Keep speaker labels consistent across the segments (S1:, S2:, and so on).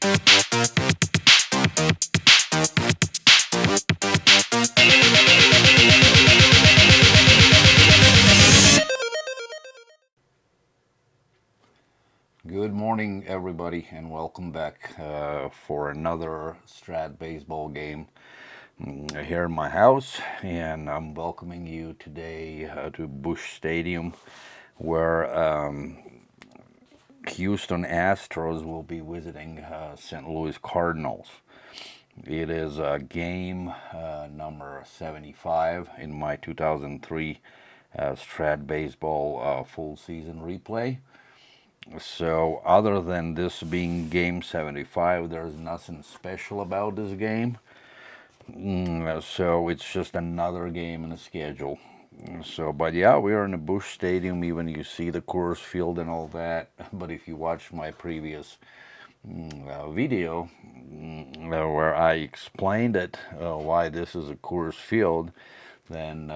S1: Good morning, everybody, and welcome back for another Strat baseball game here in my house. And I'm welcoming you today to Busch Stadium, where Houston Astros will be visiting St. Louis Cardinals. It is game number 75 in my 2003 Strat baseball full season replay. So other than this being game 75, there's nothing special about this game. So it's just another game in the schedule. So, but yeah, we are in a Busch Stadium. Even you see the Coors Field and all that. But if you watch my previous video where I explained it, why this is a Coors Field, then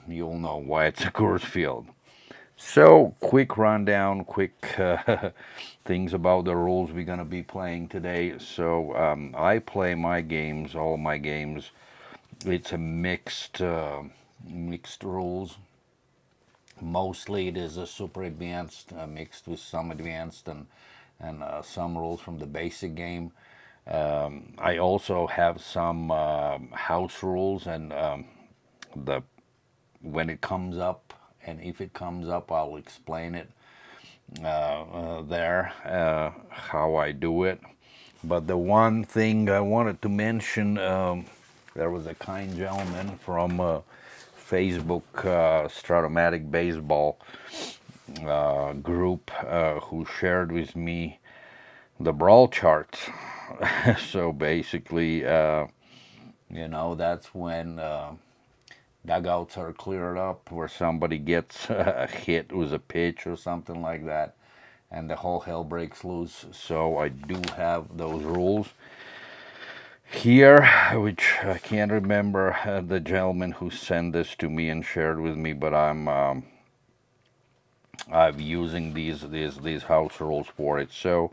S1: you'll know why it's a Coors Field. So, quick rundown, quick things about the rules we're going to be playing today. So, I play my games, all my games. It's a mixed rules. Mostly it is a super advanced mixed with some advanced and some rules from the basic game. I also have some house rules, and the when it comes up, and if it comes up, I'll explain it there, how I do it. But the one thing I wanted to mention, there was a kind gentleman from Facebook Strat-O-Matic baseball group who shared with me the brawl charts. So basically, that's when dugouts are cleared up, where somebody gets hit with a pitch or something like that, and the whole hell breaks loose. So I do have those rules here, which I can't remember the gentleman who sent this to me and shared with me, but I'm using these house rules for it. So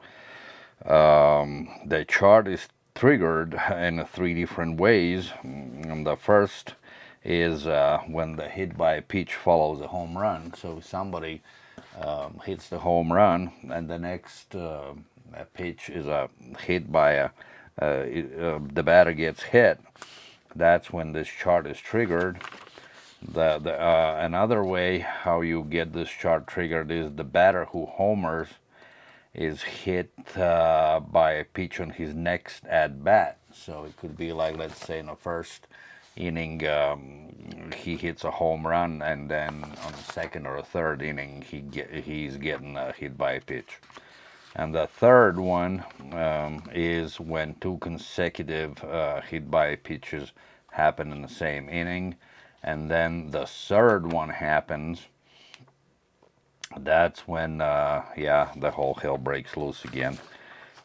S1: the chart is triggered in 3 different ways. And the first is when the hit by a pitch follows a home run. So somebody hits the home run, and the next pitch is a hit by the batter gets hit. That's when this chart is triggered. Another way how you get this chart triggered is the batter who homers is hit by a pitch on his next at bat. So it could be like, let's say in the first inning he hits a home run, and then on the second or third inning he's getting hit by a pitch. And the third one is when 2 consecutive hit by pitches happen in the same inning, and then the third one happens. That's when the whole hell breaks loose again.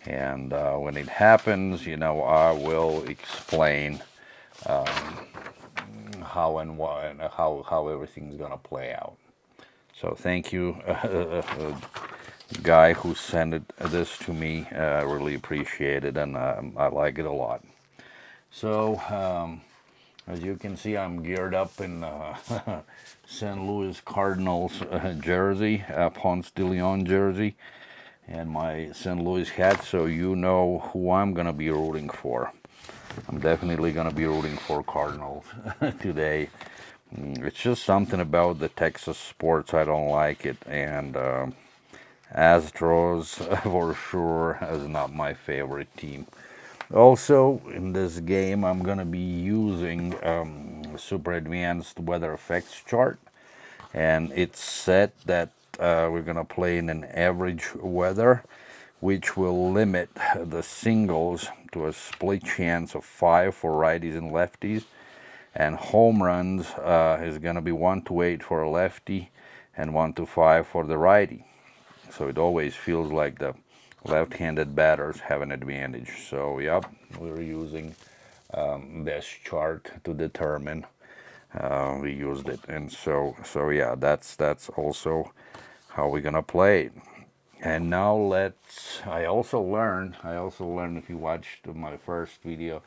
S1: And when it happens, I will explain how and why and how everything's gonna play out. So thank you, guy who sent this to me. Really appreciate it, and I like it a lot. So as you can see, I'm geared up in St. Louis Cardinals jersey, Ponce de Leon jersey, and my St. Louis hat, so you know who I'm gonna be rooting for. I'm definitely gonna be rooting for Cardinals today. It's just something about the Texas sports, I don't like it, and Astros for sure is not my favorite team. Also, in this game, I'm gonna be using super advanced weather effects chart, and it's set that we're gonna play in an average weather, which will limit the singles to a split chance of 5 for righties and lefties, and home runs is gonna be 1-8 for a lefty and 1-5 for the righty. So it always feels like the left-handed batters have an advantage. So yep, we're using this chart to determine. We used it, and so yeah, that's also how we're gonna play it. And now I also learned, if you watched my first video,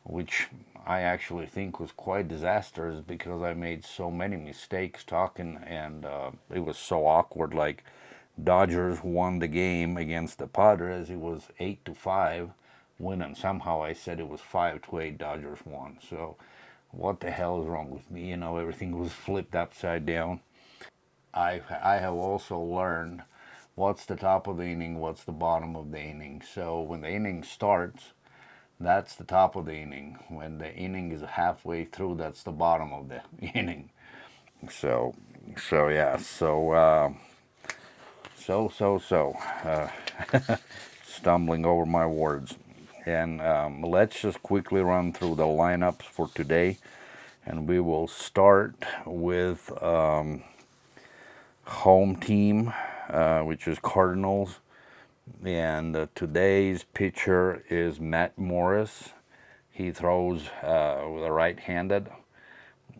S1: which I actually think was quite disastrous because I made so many mistakes talking, and it was so awkward. Like, Dodgers won the game against the Padres. It was 8-5 win, and somehow I said it was 5-8 Dodgers won. So what the hell is wrong with me? Everything was flipped upside down. I have also learned what's the top of the inning, what's the bottom of the inning. So when the inning starts, that's the top of the inning. When the inning is halfway through, that's the bottom of the inning. So, so yeah, uh, stumbling over my words. And let's just quickly run through the lineups for today. And we will start with home team, which is Cardinals. And today's pitcher is Matt Morris. He throws with a right-handed,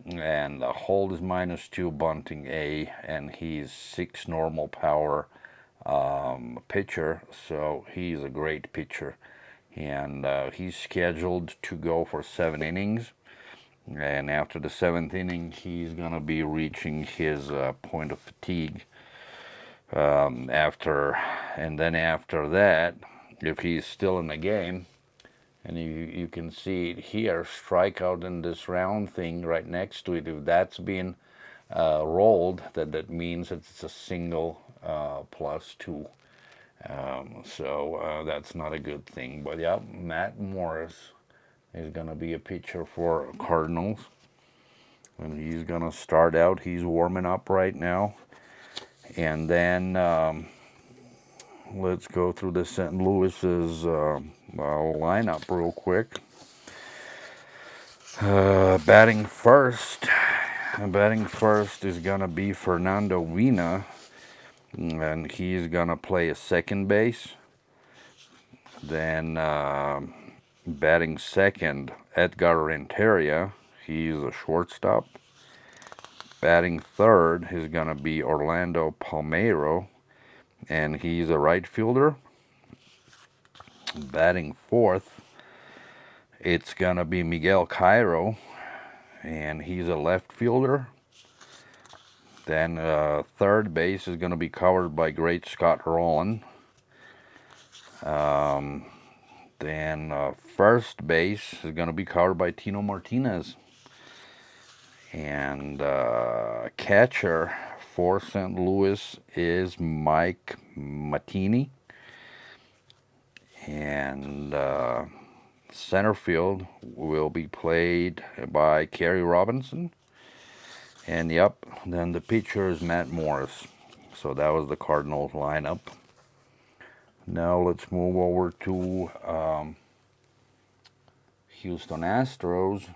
S1: and the hold is -2, bunting A, and he's 6 normal power pitcher, so he's a great pitcher. And he's scheduled to go for 7 innings. And after the 7th inning, he's gonna be reaching his point of fatigue. And then after that, if he's still in the game, and you can see it here, strikeout in this round thing right next to it. If that's been rolled, that means it's a single +2. So that's not a good thing. But yeah, Matt Morris is gonna be a pitcher for Cardinals, and he's gonna start out. He's warming up right now, and then let's go through the St. Louis's lineup real quick. Batting first is gonna be Fernando Vina, and he's gonna play a second base. Then batting second, Edgar Renteria, he's a shortstop. Batting third is gonna be Orlando Palmeiro, and he's a right fielder. Batting fourth, it's gonna be Miguel Cairo, and he's a left fielder. Then third base is gonna be covered by great Scott Rowland. Then first base is gonna be covered by Tino Martinez. And catcher for St. Louis is Mike Mattini. And center field will be played by Kerry Robinson. And yep, then the pitcher is Matt Morris. So that was the Cardinals lineup. Now let's move over to Houston Astros.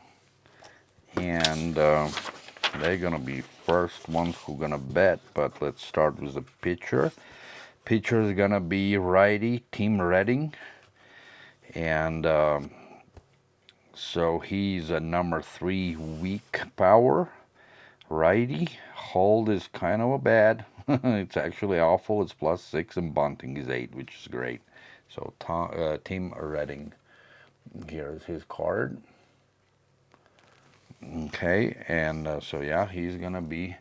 S1: And they're gonna be first ones who gonna bet, but let's start with the pitcher. Pitcher is gonna be righty Tim Redding, and so he's a number 3 weak power righty. Hold is kind of a bad. It's actually awful. It's +6, and bunting is 8, which is great. So Tim Redding, here's his card. Okay, and so yeah, he's gonna be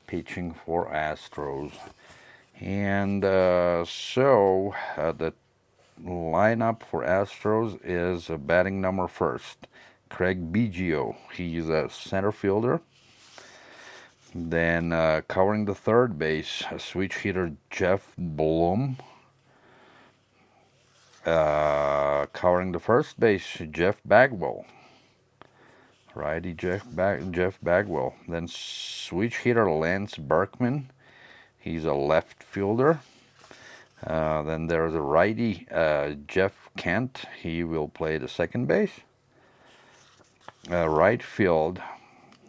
S1: pitching for Astros. And so the lineup for Astros is batting number first, Craig Biggio. He's a center fielder. Then covering the third base, switch hitter Jeff Blum. Covering the first base, Jeff Bagwell. Righty Jeff Bagwell. Then switch hitter Lance Berkman. He's a left fielder. Then there's a righty Jeff Kent. He will play the second base. Right field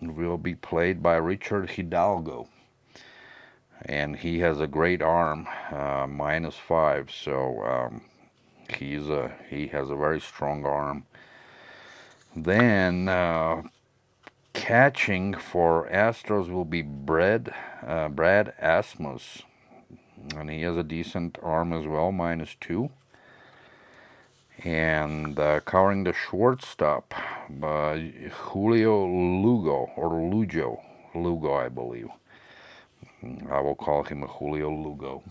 S1: will be played by Richard Hidalgo, and he has a great arm, -5. So he has a very strong arm. Then catching for Astros will be Brad Asmus. and he has a decent arm as well, -2. And covering the shortstop, Julio Lugo, or Lugo, I believe. I will call him a Julio Lugo.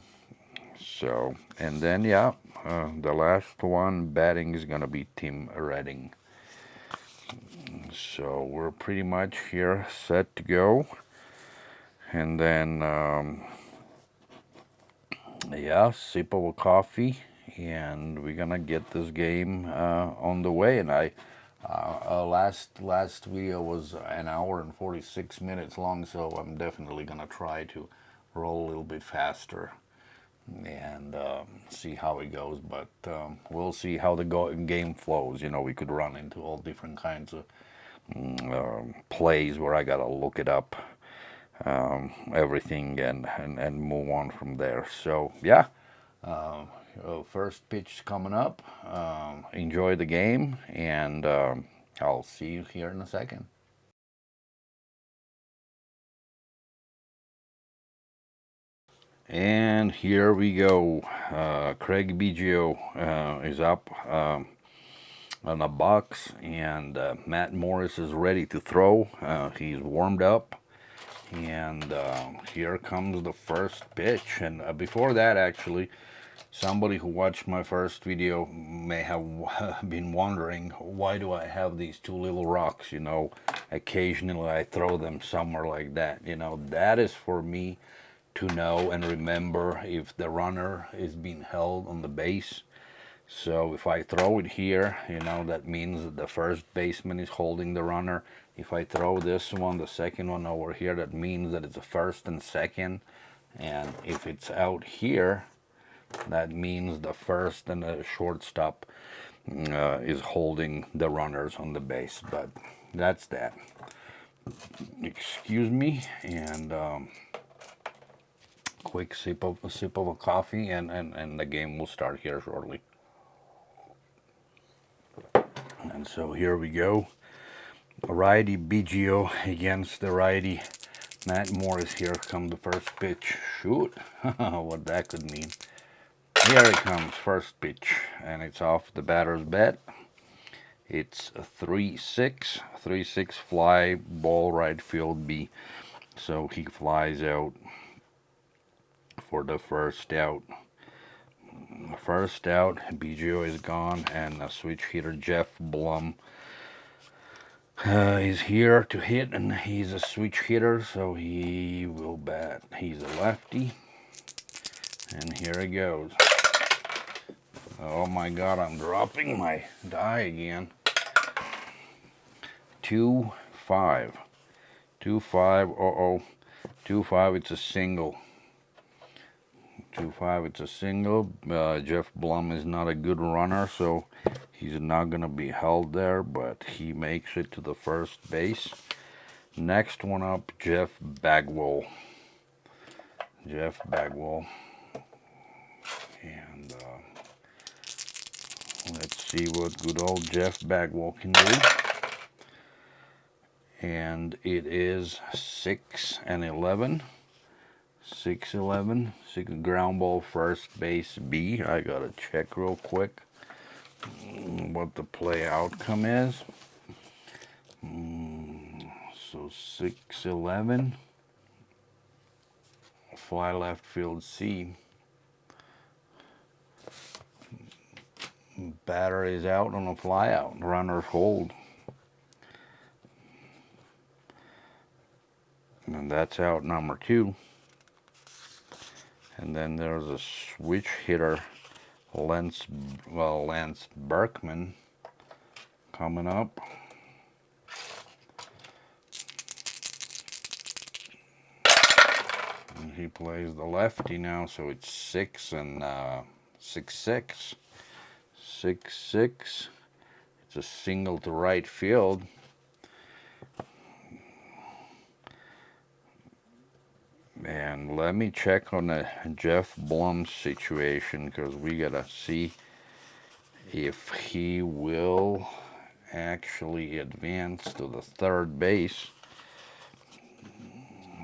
S1: So, and then yeah, the last one batting is gonna be Tim Redding. So we're pretty much here set to go. And then yeah, sip of a coffee, and we're gonna get this game on the way. And last video was an hour and 46 minutes long, so I'm definitely gonna try to roll a little bit faster and see how it goes. But we'll see how the game flows. You know, we could run into all different kinds of plays where I gotta look it up, everything, and move on from there. So yeah, first pitch coming up. Enjoy the game, and I'll see you here in a second. And here we go. Craig Biggio is up on a box, and Matt Morris is ready to throw. He's warmed up, and here comes the first pitch. And before that, actually, somebody who watched my first video may have been wondering, why do I have these two little rocks? You know, occasionally I throw them somewhere like that. You know, that is for me to know and remember if the runner is being held on the base. So if I throw it here, you know, that means that the first baseman is holding the runner. If I throw this one, the second one over here, that means that it's a first and second. And if it's out here, that means the first and the shortstop is holding the runners on the base. But that's that. Excuse me, and quick sip of a coffee, and the game will start here shortly. And so here we go. Righty Biggio against the righty Matt Morris. Here comes the first pitch. Shoot, what that could mean. Here it comes, first pitch, and it's off the batter's bat. It's a 3-6, 3-6 fly ball, right field B. So he flies out for the first out. First out, Biggio is gone, and a switch hitter, Jeff Blum, is here to hit, and he's a switch hitter, so he will bat. He's a lefty, and here it goes. Oh my God, I'm dropping my die again. 2-5. 2-5, uh-oh. 2-5, it's a single. 2-5, it's a single. Jeff Blum is not a good runner, so he's not going to be held there, but he makes it to the first base. Next one up, Jeff Bagwell. Jeff Bagwell. And let's see what good old Jeff Bagwell can do. And it is 6-11. 6-11. 6 ground ball, first base B. I gotta check real quick what the play outcome is. So 6-11. Fly left field C. Batter is out on a fly out. Runners hold. And that's out number 2. And then there's a switch hitter, Lance Berkman, coming up. And he plays the lefty now, so it's 6-6. 6-6. It's a single to right field. And let me check on the Jeff Blum situation, because we gotta see if he will actually advance to the third base.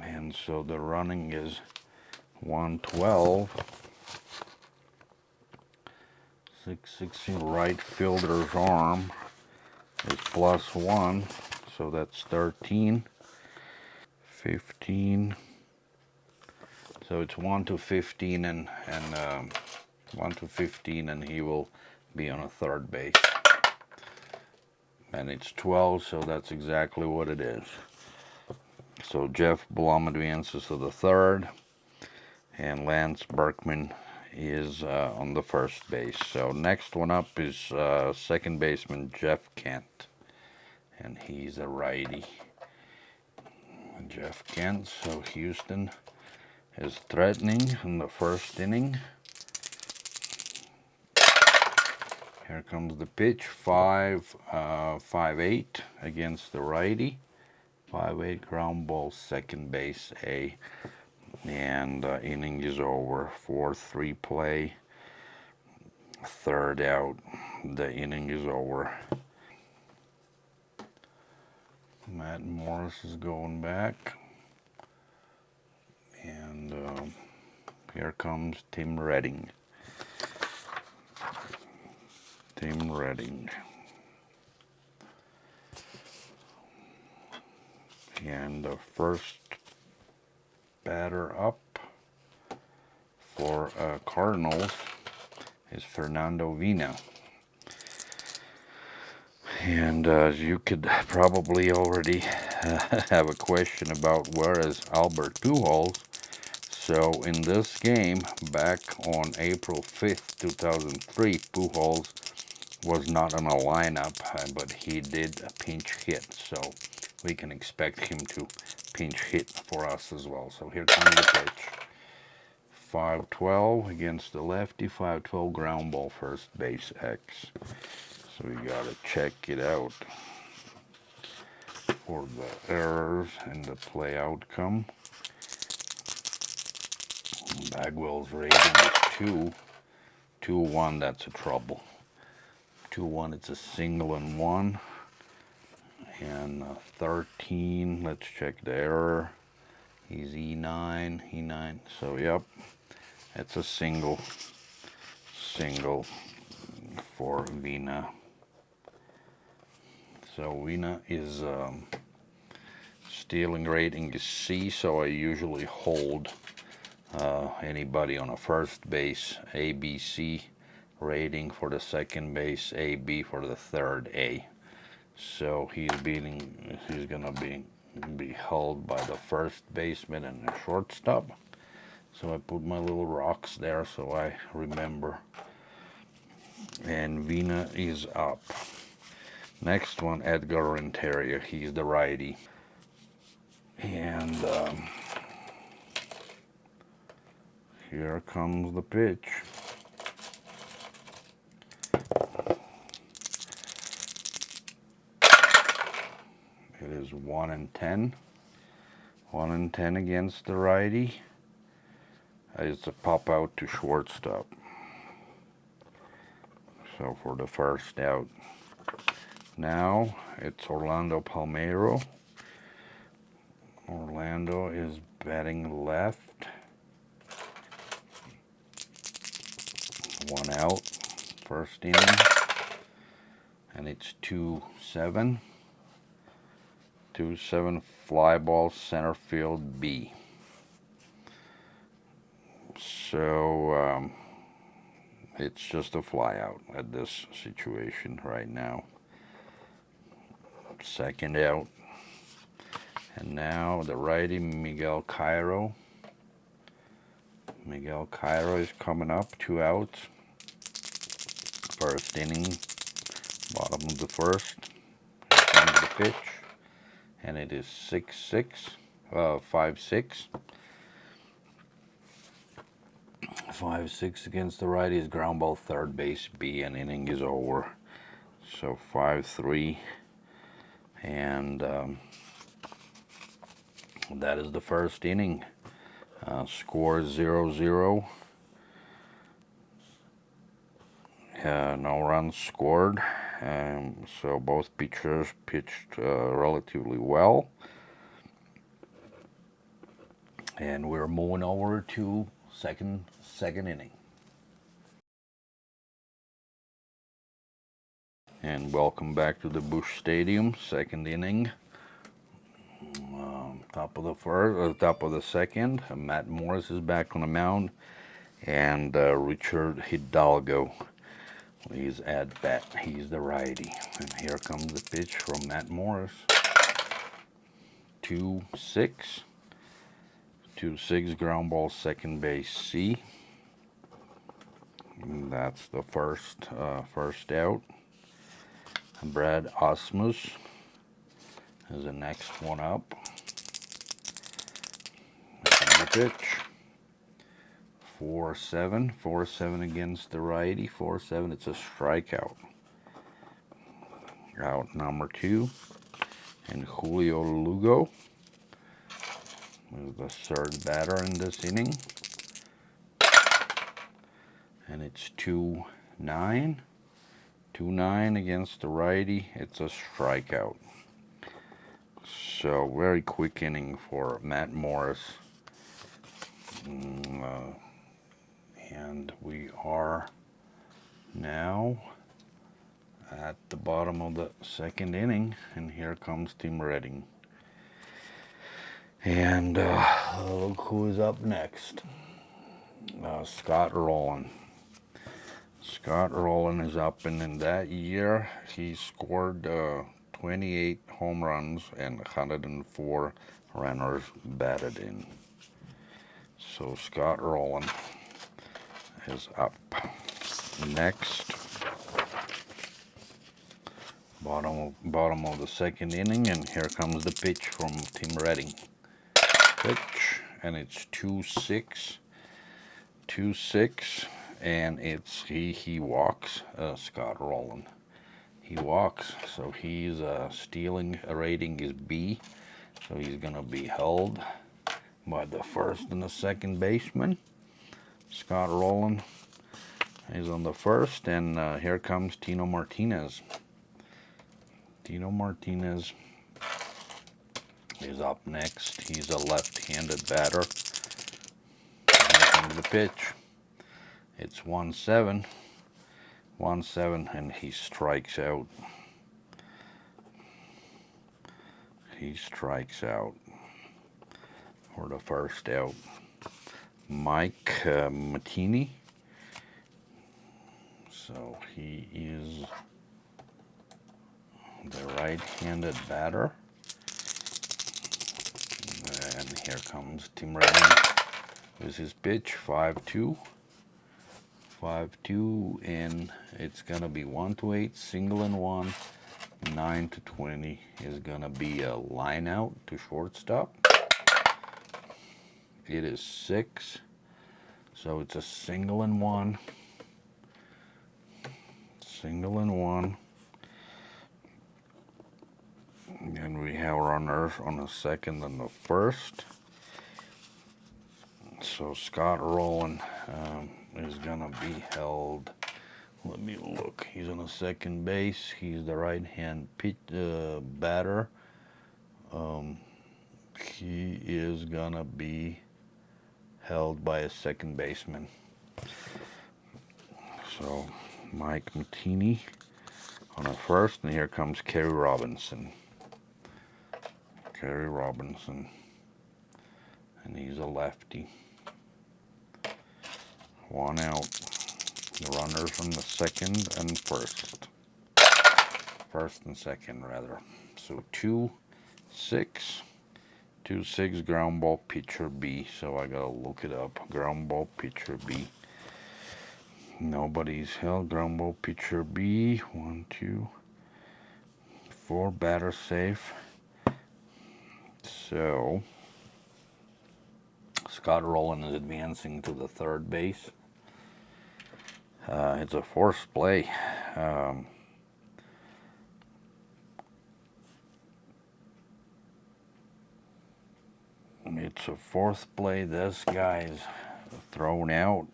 S1: And so the running is 112. 616 right fielder's arm is +1, so that's 13. 15. So it's 1 to 15 and 1 to 15, and he will be on a third base. And it's 12, so that's exactly what it is. So Jeff Blum advances to the third, and Lance Berkman is on the first base. So next one up is second baseman Jeff Kent, and he's a righty. Jeff Kent, so Houston is threatening in the first inning. Here comes the pitch, 5-8 against the righty. 5-8 ground ball, second base A, and inning is over. 4-3 play, third out. The inning is over. Matt Morris is going back, and here comes Tim Redding. Tim Redding. And the first batter up for Cardinals is Fernando Vina. And as you could probably already have a question about where is Albert Pujols. So in this game, back on April 5th, 2003, Pujols was not on a lineup, but he did a pinch hit. So we can expect him to pinch hit for us as well. So here comes the pitch. 5-12 against the lefty, 5-12 ground ball, first base X. So we gotta check it out for the errors and the play outcome. Bagwell's rating is 2-1, that's a trouble. 2-1, it's a single and one. And 13, let's check the error. He's E9, so yep, it's a single for Vina. So Vina is stealing rating is C, so I usually hold anybody on a first base ABC rating, for the second base AB, for the third A. So he's gonna be held by the first baseman and the shortstop. So I put my little rocks there so I remember. And Vina is up. Next one, Edgar Renteria. He's the righty. And here comes the pitch. It is 1-10. 1-10 against the righty. It's a pop out to shortstop. So for the first out. Now it's Orlando Palmeiro. Orlando is batting left. 1 out, first inning. And it's 2-7. 2-7 fly ball, center field B. So it's just a fly out at this situation right now. Second out. And now the righty, Miguel Cairo. Miguel Cairo is coming up, 2 outs. First inning, bottom of the first. Here comes the pitch. And it is 5-6. 5-6 against the righties, ground ball, third base B, and inning is over. So 5-3, and that is the first inning. Score 0-0. No runs scored. So both pitchers pitched relatively well. And we're moving over to second inning. And welcome back to the Busch Stadium, second inning. Top of the first, top of the second. Matt Morris is back on the mound, and Richard Hidalgo, he's at bat. He's the righty. And here comes the pitch from Matt Morris. 2-6. 2-6 ground ball, second base C. And that's the first out. Brad Osmus is the next one up. The pitch. 4-7. 4-7 against the righty. 4-7. It's a strikeout. Out number 2. And Julio Lugo is the third batter in this inning. And it's 2-9. 2-9 against the righty. It's a strikeout. So very quick inning for Matt Morris. And we are now at the bottom of the second inning, and here comes Tim Redding. And look who is up next. Scott Rowland. Scott Rowland is up, and in that year he scored 28 home runs and 104 runners batted in. So Scott Rowland is up. Next, bottom of the second inning, and here comes the pitch from Tim Redding. Pitch, and it's 2-6. 2-6, and it's he walks. Scott Rowland. He walks, so he's stealing. Rating is B, so he's gonna be held by the first and the second baseman. Scott Rowland is on the first, and here comes Tino Martinez. Tino Martinez is up next. He's a left-handed batter. Here comes the pitch. It's 1-7. 1-7, and he strikes out. He strikes out for the first out. Mike Matheny. So he is the right-handed batter. And here comes Tim Redding with his pitch, 5-2. 5-2, and it's gonna be 1-8, single and 1. 9-20 is gonna be a line out to shortstop. It is 6, so it's a single and 1. Single and 1. And we have runners on the second and the first. So Scott Rowland is gonna be held. Let me look. He's on the second base. He's the right-hand batter. He is gonna be held by a second baseman. So Mike Matheny on the first, and here comes Kerry Robinson. Kerry Robinson, and he's a lefty. 1 out. The runners from the second and first. First and second, rather. So 2-6. 2-6 ground ball pitcher B. So I gotta look it up. Ground ball pitcher B. Nobody's held. Ground ball pitcher B. 1, 2, 4. Batter safe. So Scott Rowland is advancing to the third base. It's a forced play. It's a fourth play. This guy's thrown out.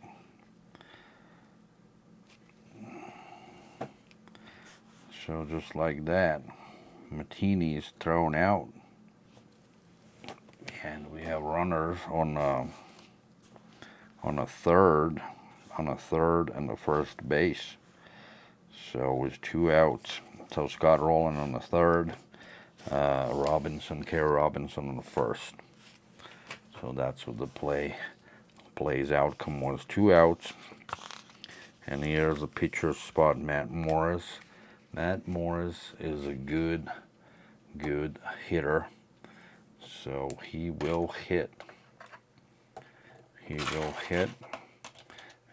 S1: So just like that, Matheny is thrown out. And we have runners on a third and the first base. So it was 2 outs. So Scott Rowland on the third, Kerry Robinson on the first. So that's what the play's outcome was, 2 outs. And here's the pitcher's spot, Matt Morris. Matt Morris is a good hitter. So he will hit.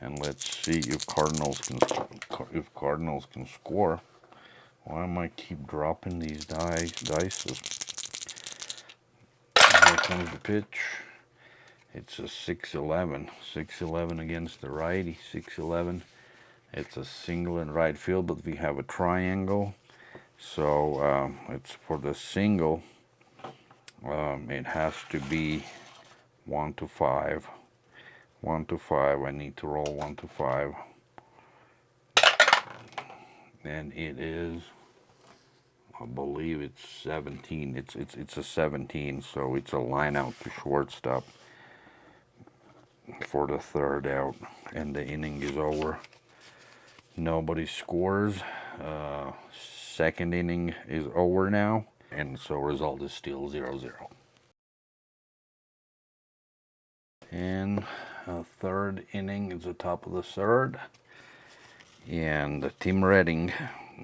S1: And let's see if Cardinals can score. Why am I keep dropping these dices? Here comes the pitch. It's a 6-11. 6-11 against the righty. 6-11. It's a single in right field, but we have a triangle. So it's for the single. It has to be 1 to 5. 1 to 5. I need to roll 1 to 5. And it is, I believe it's 17. It's a 17, so it's a line out to shortstop for the third out, and the inning is over. Nobody scores. Second inning is over now, and so result is still 0-0. And third inning is the top of the third, and Tim Redding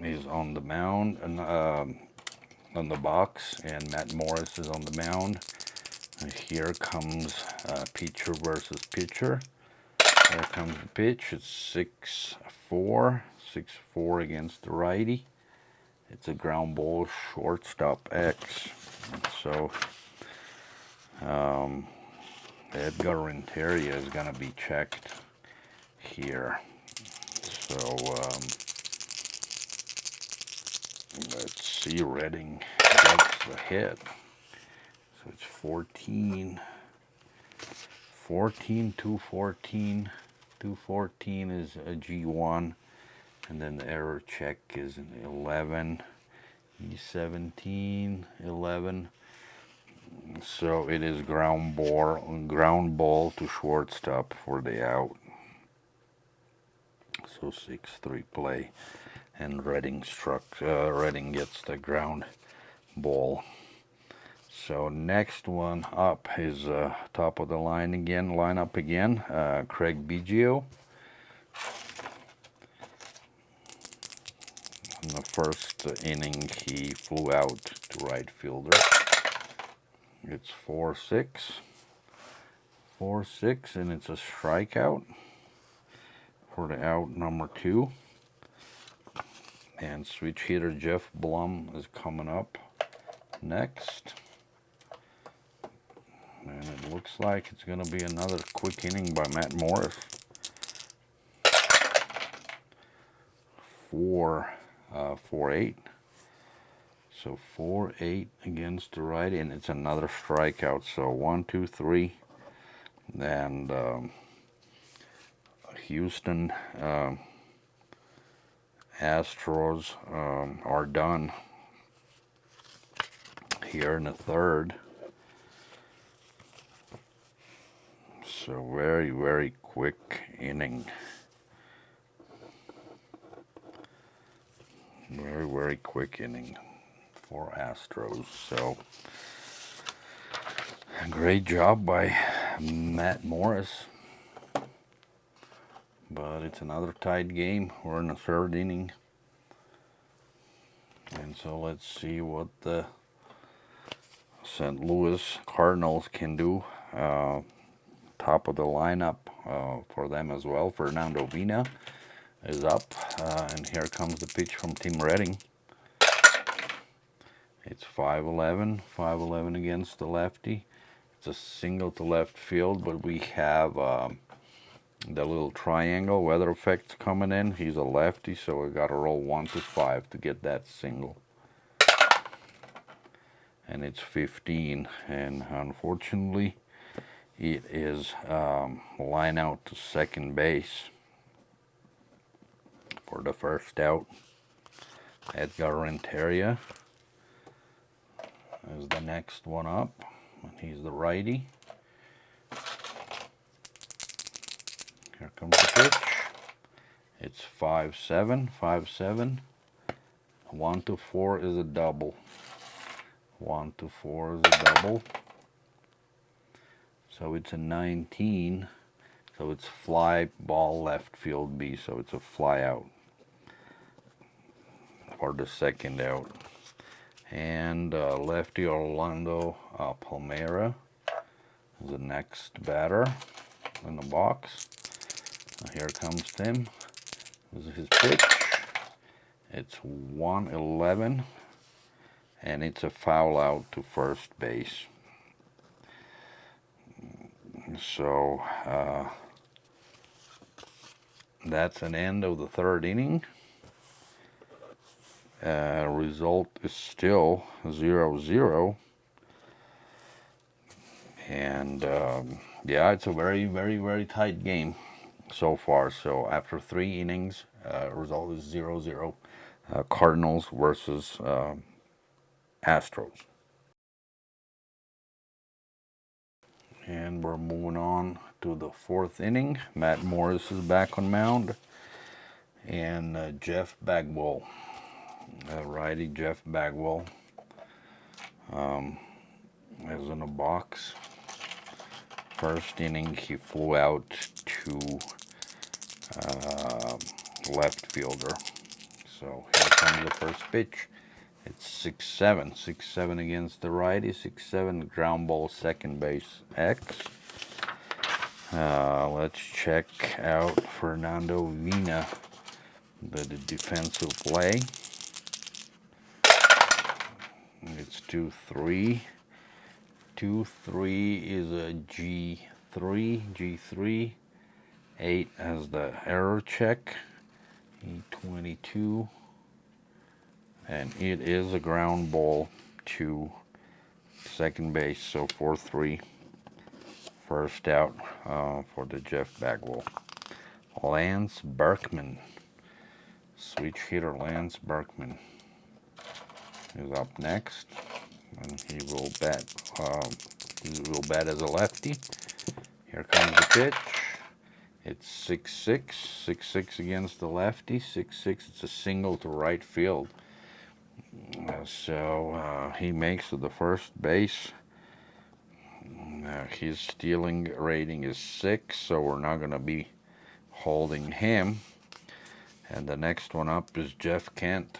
S1: is on the mound and on the box, and Matt Morris is on the mound. And here comes pitcher versus pitcher. Here comes the pitch. It's 6-4. 6-4 against the righty. It's a ground ball, shortstop X. So Edgar Renteria is gonna be checked here. So let's see. Redding gets the hit. So it's 14, 214. 214 is a G1, and then the error check is an 11. E17, 11. So it is ground ball to shortstop for the out. So 6-3 play, and Redding gets the ground ball. So next one up is top of the lineup again, Craig Biggio. In the first inning, he flew out to right fielder. It's 4-6. 4-6, and it's a strikeout for the out number 2. And switch hitter Jeff Blum is coming up next. And it looks like it's going to be another quick inning by Matt Morris. 4-8. So 4-8 against the righty, and it's another strikeout. So 1, 2, 3. And Houston Astros are done here in the third. So very quick inning. Very quick inning for Astros. So great job by Matt Morris. But it's another tied game. We're in the third inning. And so let's see what the St. Louis Cardinals can do. Top of the lineup for them as well. Fernando Vina is up. And here comes the pitch from Tim Redding. It's 5-11. 5-11 against the lefty. It's a single to left field, but we have the little triangle weather effects coming in. He's a lefty, so we got to roll 1 to 5 to get that single. And it's 15, and unfortunately it is line out to second base for the first out. Edgar Renteria is the next one up, and he's the righty. Here comes the pitch. It's 5-7, 5-7. 1-4 is a double. 1-4 is a double. So it's a 19. So it's fly ball left field B. So it's a fly out for the second out. And lefty Orlando Palmeira is the next batter in the box. Here comes Tim. This is his pitch. It's 1-11, and it's a foul out to first base. So that's an end of the third inning. Result is still 0-0. And yeah, it's a very, very, very tight game so far. So after 3 innings, result is 0-0. Cardinals versus Astros. And we're moving on to the 4th inning. Matt Morris is back on mound. And Jeff Bagwell, righty Jeff Bagwell, is in a box. First inning, he flew out to left fielder. So here comes the first pitch. It's 6-7. 6-7 against the righty. 6-7 ground ball, second base X. Let's check out Fernando Vina, the defensive play. It's 2-3. 2-3 is a G3. 8 as the error check. E22. And it is a ground ball to second base. So 4-3. First out for the Jeff Bagwell. Lance Berkman. Switch hitter Lance Berkman is up next. And he will bat. As a lefty. Here comes the pitch. It's 6-6. 6-6 against the lefty. 6-6. It's a single to right field. So he makes to the first base. His stealing rating is 6, so we're not going to be holding him. And the next one up is Jeff Kent.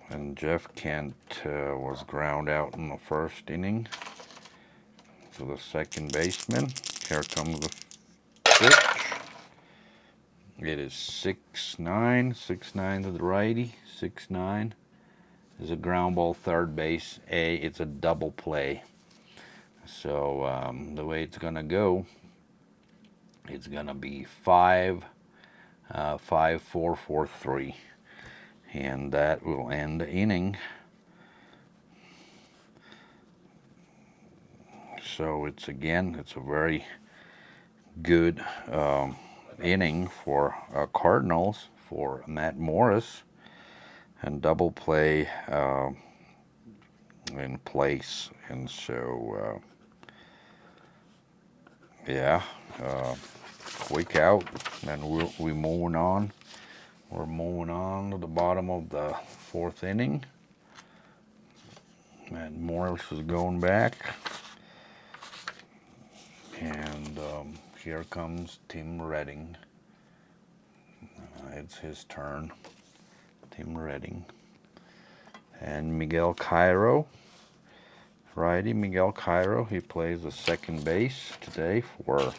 S1: And Jeff Kent was ground out in the first inning to the second baseman. Here comes the pitch. It is 6-9. 6-9 to the righty. 6-9 is a ground ball, third base A. It's a double play. So the way it's going to go, it's going to be 5-4, 4-3. And that will end the inning. So it's a very good inning for Cardinals, for Matt Morris, and double play in place. And so yeah, quick out, and we're moving on. We're moving on to the bottom of the 4th inning. And Morris is going back. And here comes Tim Redding. It's his turn. Tim Redding. And Miguel Cairo. Righty Miguel Cairo. He plays the second base today for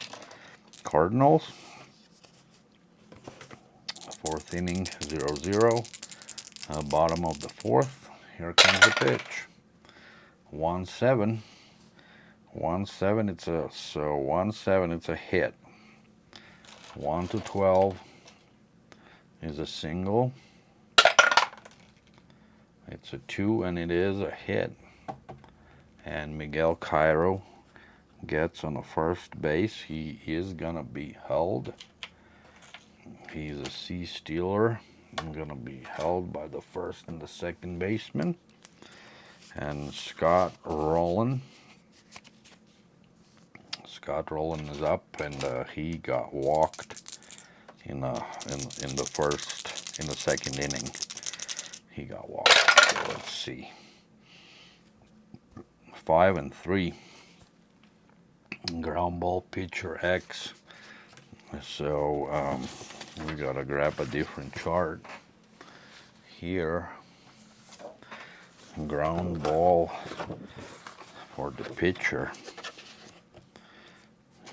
S1: Cardinals. 4th inning, 0-0. Bottom of the 4th. Here comes the pitch. 1-7. 1-7. It's a hit. 1-12 is a single. It's a 2, and it is a hit. And Miguel Cairo gets on the first base. He is gonna be held. He's a C stealer. Gonna be held by the first and the second baseman. And Scott Rowland Scott Rowland is up, and he got walked in the second inning. He got walked. So let's see. 5-3. Ground ball pitcher X. So we gotta grab a different chart here. Ground ball for the pitcher,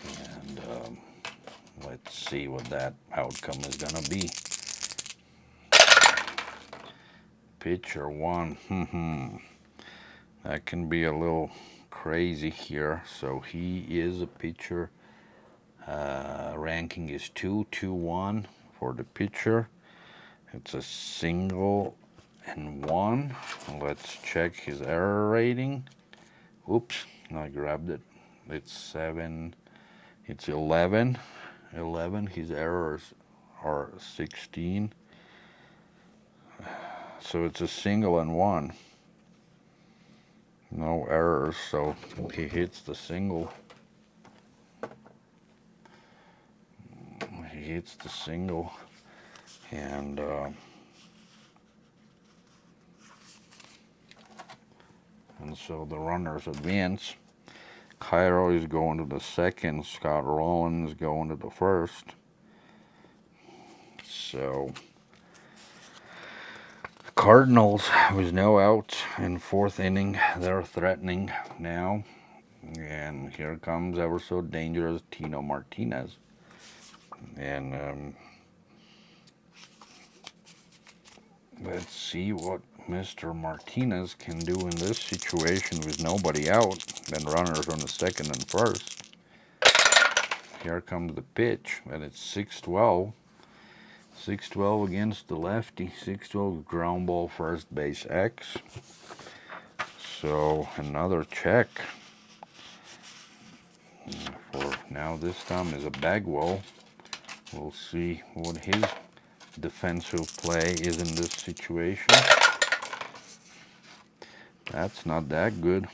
S1: and let's see what that outcome is gonna be. Pitcher 1. That can be a little crazy here. So he is a pitcher. Ranking is 2-2-1 for the pitcher. It's a single and 1. Let's check his error rating. Oops, I grabbed it. It's 7. It's 11. 11. His errors are 16. So it's a single and 1. No errors, so he hits the single. He hits the single, and so the runners advance. Cairo is going to the second. Scott Rowland is going to the first. So Cardinals with no out in 4th inning. They're threatening now, and here comes ever so dangerous Tino Martinez. And let's see what Mr. Martinez can do in this situation with nobody out, then runners on the second and first. Here comes the pitch, and it's 6-12. 6-12 against the lefty. 6-12 ground ball, first base X. So another check. For now, this time is a Bagwell. We'll see what his defensive play is in this situation. That's not that good.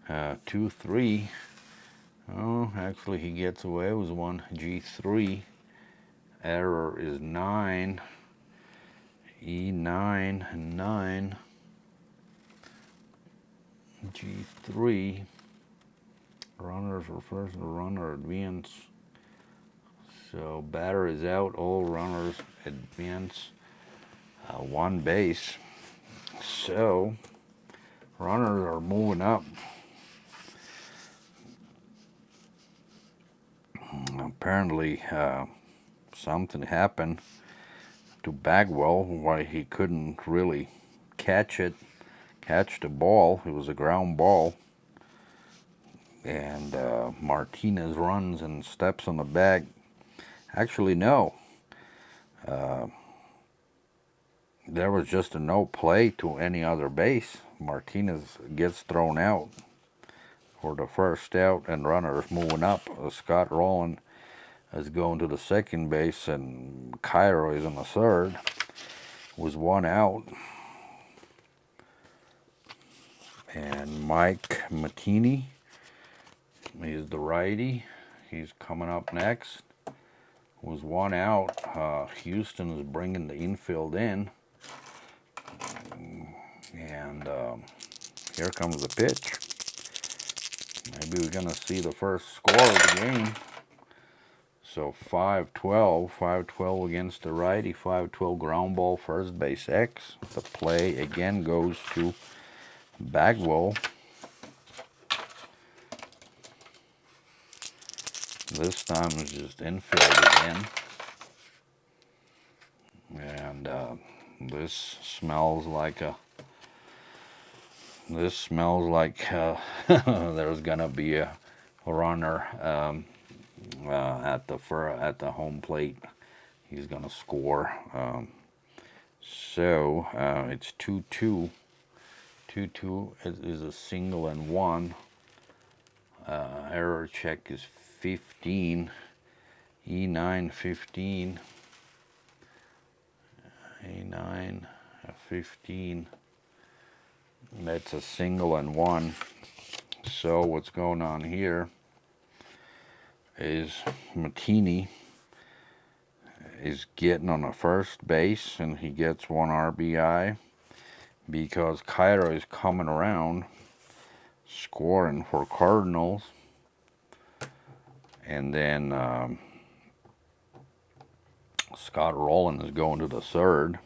S1: 2-3. Oh, actually he gets away with one. G3. Error is 9. E9 and 9. G3. Runners are first, the runner advance. So batter is out, all runners advance 1 base. So runners are moving up. Apparently something happened to Bagwell why he couldn't really catch the ball. It was a ground ball. And Martinez runs and steps on the bag. Actually, no. There was just a no play to any other base. Martinez gets thrown out for the first out, and runners moving up. Scott Rowland is going to the second base, and Cairo is on the third. Was 1 out. And Mike Mattini is the righty. He's coming up next. Was 1 out. Houston is bringing the infield in. And here comes the pitch. Maybe we're going to see the first score of the game. So 5-12. 5-12 against the righty. 5-12 ground ball, first base X. The play again goes to Bagwell. This time it's just infield again. And this smells like there's gonna be a runner at the home plate. He's gonna score. So it's 2-2. 2-2 is a single and 1. Error check is 15. E9 15. A9 15. That's a single and 1. So what's going on here? is Martini is getting on the first base, and he gets 1 RBI because Cairo is coming around scoring for Cardinals. And then Scott Rowland is going to the third.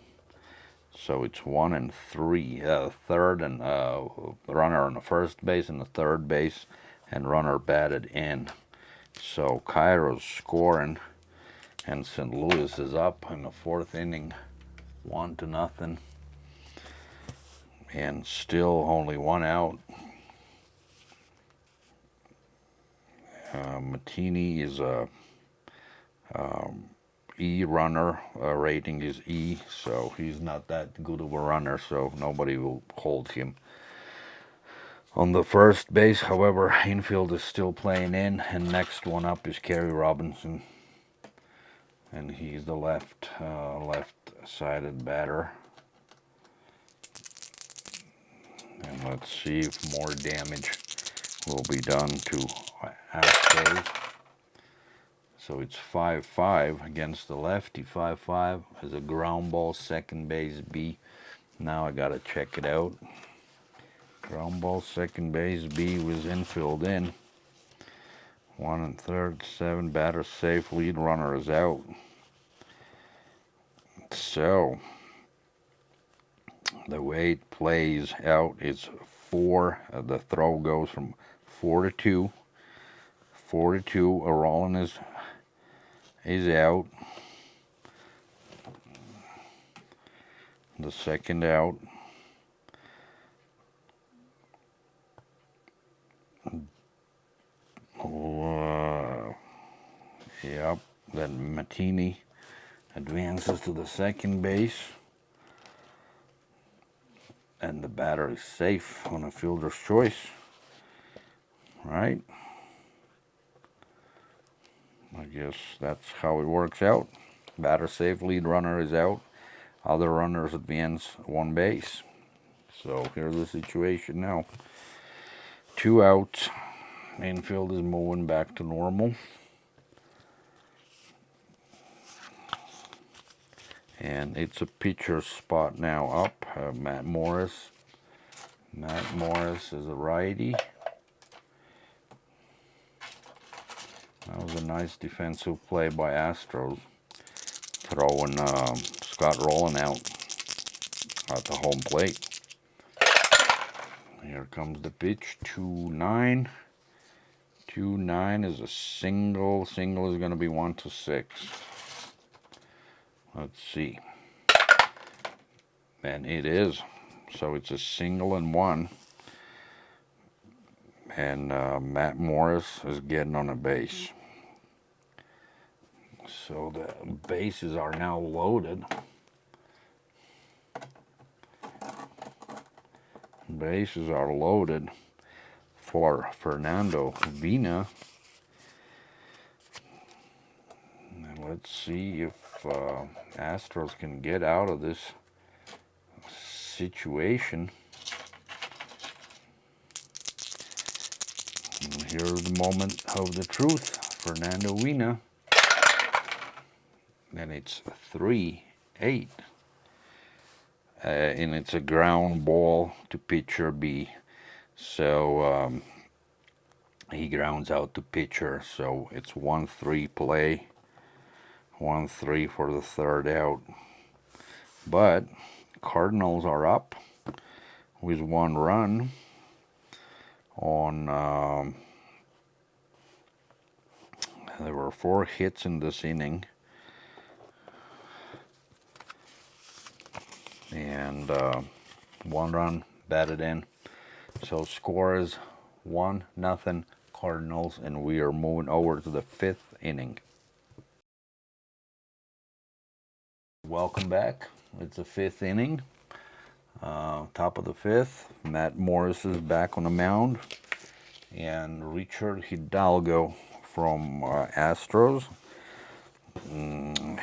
S1: So it's 1 and 3. Third and runner on the first base and the third base, and runner batted in. So Cairo's scoring, and St. Louis is up in the 4th inning, 1-0, and still only 1 out. Martini is a E runner, rating is E, so he's not that good of a runner, so nobody will hold him. On the first base, however, infield is still playing in, and next one up is Kerry Robinson, and he's the left-sided batter. And let's see if more damage will be done to Astros. So it's 5-5 against the lefty. 5-5 as a ground ball, second base B. Now I gotta check it out. Ground ball, second base B was infield in. 1 and 3rd, 7, batter safe, lead runner is out. So the way it plays out is 4. The throw goes from 4-2. 4-2. Rollin is out. The second out. Yep. Then Martini advances to the second base, and the batter is safe on a fielder's choice. Right? I guess that's how it works out. Batter safe, lead runner is out. Other runners advance 1 base. So here's the situation now. 2 outs. Infield is moving back to normal. And it's a pitcher's spot now up. Matt Morris. Matt Morris is a righty. That was a nice defensive play by Astros, throwing Scott Rowland out at the home plate. Here comes the pitch, 2-9. 2-9 is a single. Single is going to be 1-6. Let's see. And it is. So it's a single and 1. And Matt Morris is getting on a base. So the bases are now loaded. Bases are loaded for Fernando Vina. And let's see if Astros can get out of this situation. And here's the moment of the truth. Fernando Vina. And it's 3-8. And it's a ground ball to pitcher B. So he grounds out to pitcher. So it's 1-3 play. 1-3 for the third out. But Cardinals are up with 1 run on. There were 4 hits in this inning. And 1 run batted in. So score is 1-0 Cardinals, and we are moving over to the 5th inning. Welcome back. It's the 5th inning. Top of the 5th. Matt Morris is back on the mound, and Richard Hidalgo from Astros.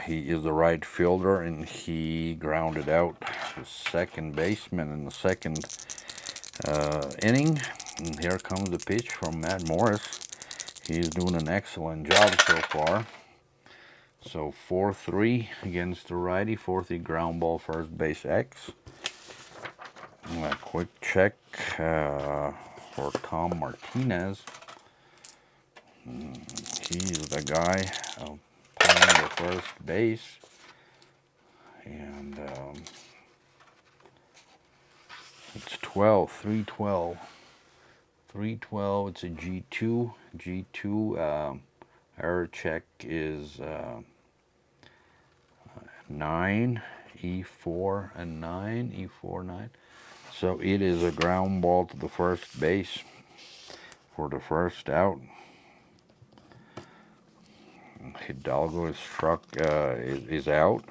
S1: He is the right fielder, and he grounded out the second baseman in the second inning. And here comes the pitch from Matt Morris. He's doing an excellent job so far. So 4-3 against the righty, 4-3 ground ball, first base X. A quick check for Tom Martinez. He's the guy playing the first base. And it's 12, 3-12. 3-12, it's a G2. G2 error check is 9, E4 and 9, E4, 9. So it is a ground ball to the first base for the first out. Hidalgo is struck, is out.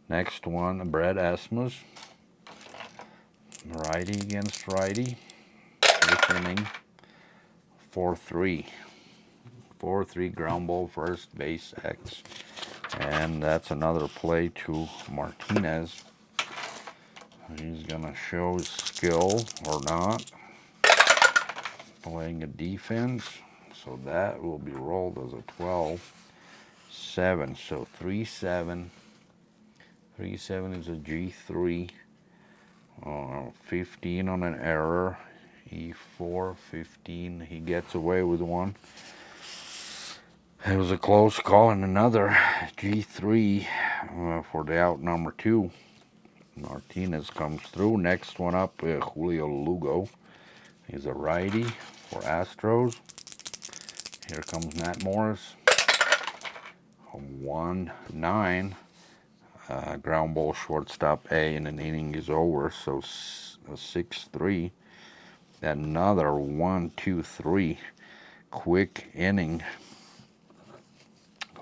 S1: Next one, Brad Asmus. Righty against righty. Fifth inning. 4-3. 4-3 ground ball, first base X. And that's another play to Martinez. He's gonna show his skill or not. Playing a defense. So that will be rolled as a 12-7. So 3-7. 3-7 is a G3. 15 on an error. E4, 15. He gets away with one. It was a close call, and another G3 for the out number 2. Martinez comes through. Next one up, Julio Lugo. He's a righty for Astros. Here comes Matt Morris. 1-9. Ground ball, shortstop A, and an inning is over. So 6-3. Another 1-2-3 quick inning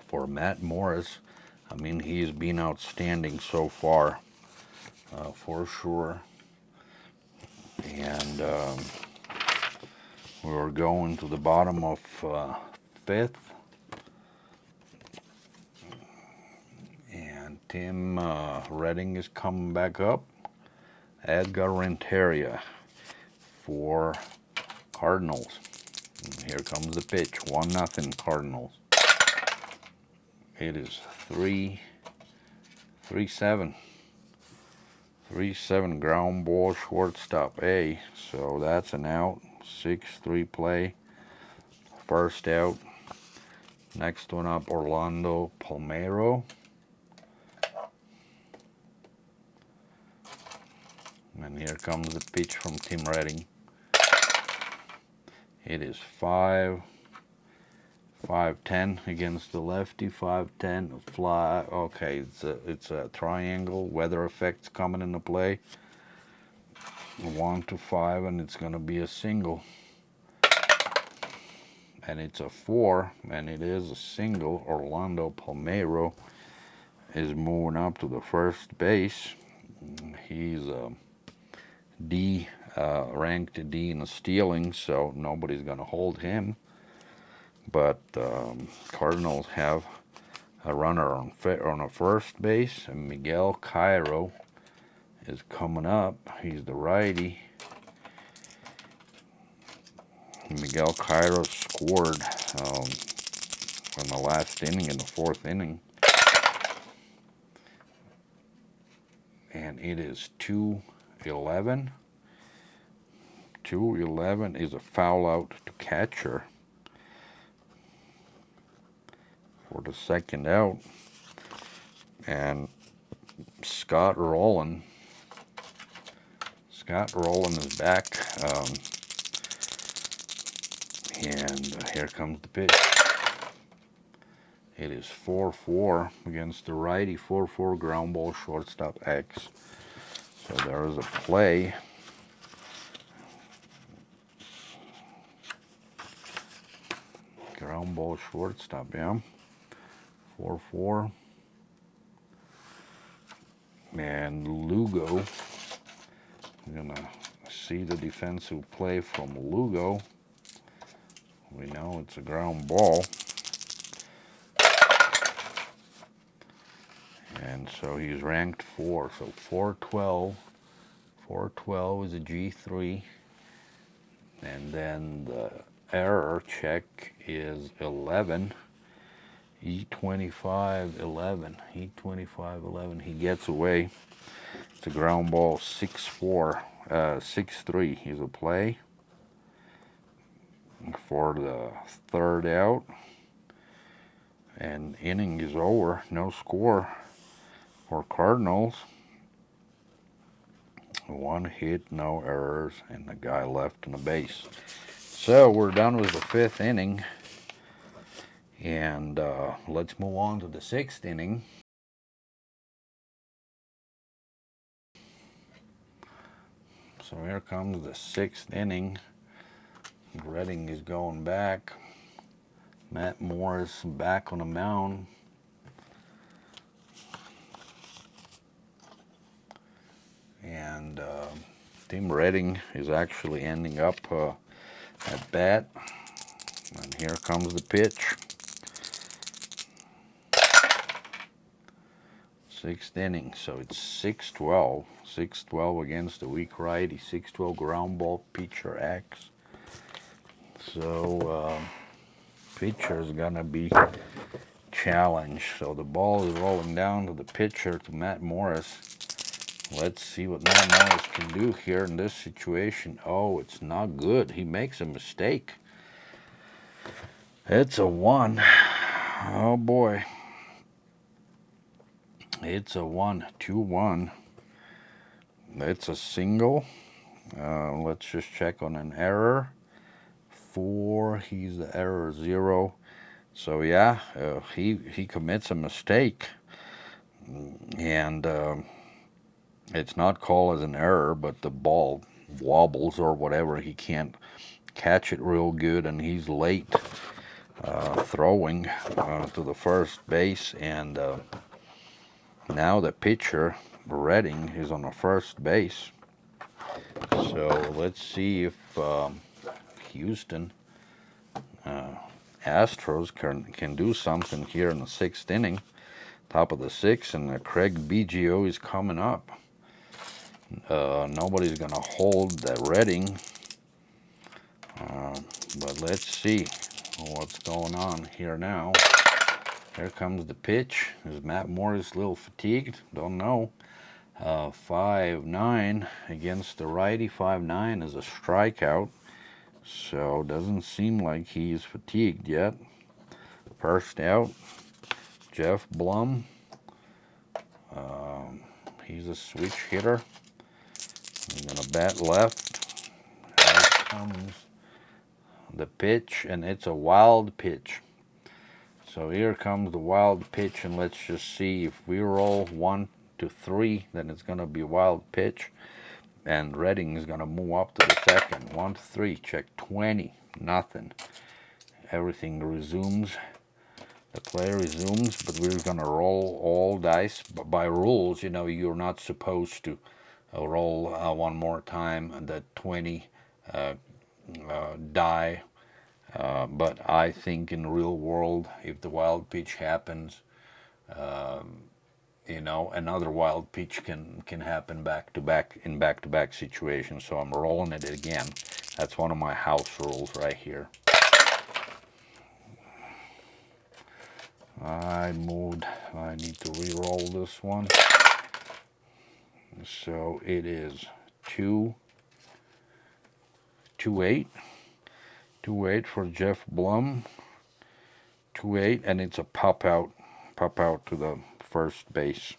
S1: for Matt Morris. I mean, he's been outstanding so far, for sure. And we're going to the bottom of 5th. And Tim Redding is coming back up. Edgar Renteria for Cardinals. And here comes the pitch. 1-0 Cardinals. It is 3-7. 3-7 ground ball, shortstop A. So that's an out. 6-3 play. First out. Next one up, Orlando Palmeiro. And here comes the pitch from Tim Redding. It is 5-10 against the lefty. 5-10 fly. Okay, it's a triangle. Weather effects coming into play. 1-5, and it's gonna be a single. And it's a 4, and it is a single. Orlando Palmeiro is moving up to the first base. He's D, ranked D in the stealing, so nobody's gonna hold him. But Cardinals have a runner on a first base, and Miguel Cairo is coming up. He's the righty. Miguel Cairo scored in the last inning, in the 4th inning. And it is 2-11. 2-11 is a foul out to catcher for the second out. And Scott Rowland is back. And here comes the pitch. It is 4-4 against the righty. 4-4 ground ball, shortstop X. So there is a play. Ground ball, shortstop, yeah. 4-4. And Lugo. We're gonna see the defensive play from Lugo. We know it's a ground ball. And so he's ranked 4. So 4-12. 4-12 is a G3. And then the error check is 11. E25 11. E25 11. He gets away. It's a ground ball 6-4. 6-3. He's a play for the third out. And inning is over. No score for Cardinals. 1 hit, no errors, and the guy left on the base. So we're done with the 5th inning. And let's move on to the 6th inning. So here comes the 6th inning. Redding is going back. Matt Morris back on the mound. And Team Redding is actually ending up at bat. And here comes the pitch. 6th inning, so it's 6-12. 6-12 against the weak righty. 6-12 ground ball, pitcher X. So pitcher is gonna be challenged. So the ball is rolling down to the pitcher, to Matt Morris. Let's see what Matt Morris can do here in this situation. Oh, it's not good. He makes a mistake. It's a 1. Oh boy. It's a 1, 2-1. It's a single. Let's just check on an error. 4, he's the error 0. So yeah, he commits a mistake. And it's not called as an error, but the ball wobbles or whatever. He can't catch it real good, and he's late throwing to the first base. And now the pitcher, Redding, is on the first base. So let's see if Houston Astros can do something here in the 6th inning. Top of the 6th, and Craig Biggio is coming up. Nobody's going to hold the Redding. But let's see what's going on here now. Here comes the pitch. Is Matt Morris a little fatigued? Don't know. 5-9 against the righty. 5-9 is a strikeout. So doesn't seem like he's fatigued yet. First out, Jeff Blum. He's a switch hitter. He's gonna bat left. Here comes the pitch, and it's a wild pitch. So here comes the wild pitch, and let's just see if we roll 1 to 3, then it's gonna be a wild pitch, and Redding is gonna move up to the second. 1 to 3, check 20, nothing. Everything resumes. The play resumes, but we're gonna roll all dice. But by rules, you know, you're not supposed to roll one more time and the 20 die. But I think in the real world, if the wild pitch happens, you know, another wild pitch can happen back to back situations. So I'm rolling it again. That's one of my house rules right here. I need to re-roll this one. So it is 2-8 for Jeff Blum. 2-8, and it's a pop out to the first base.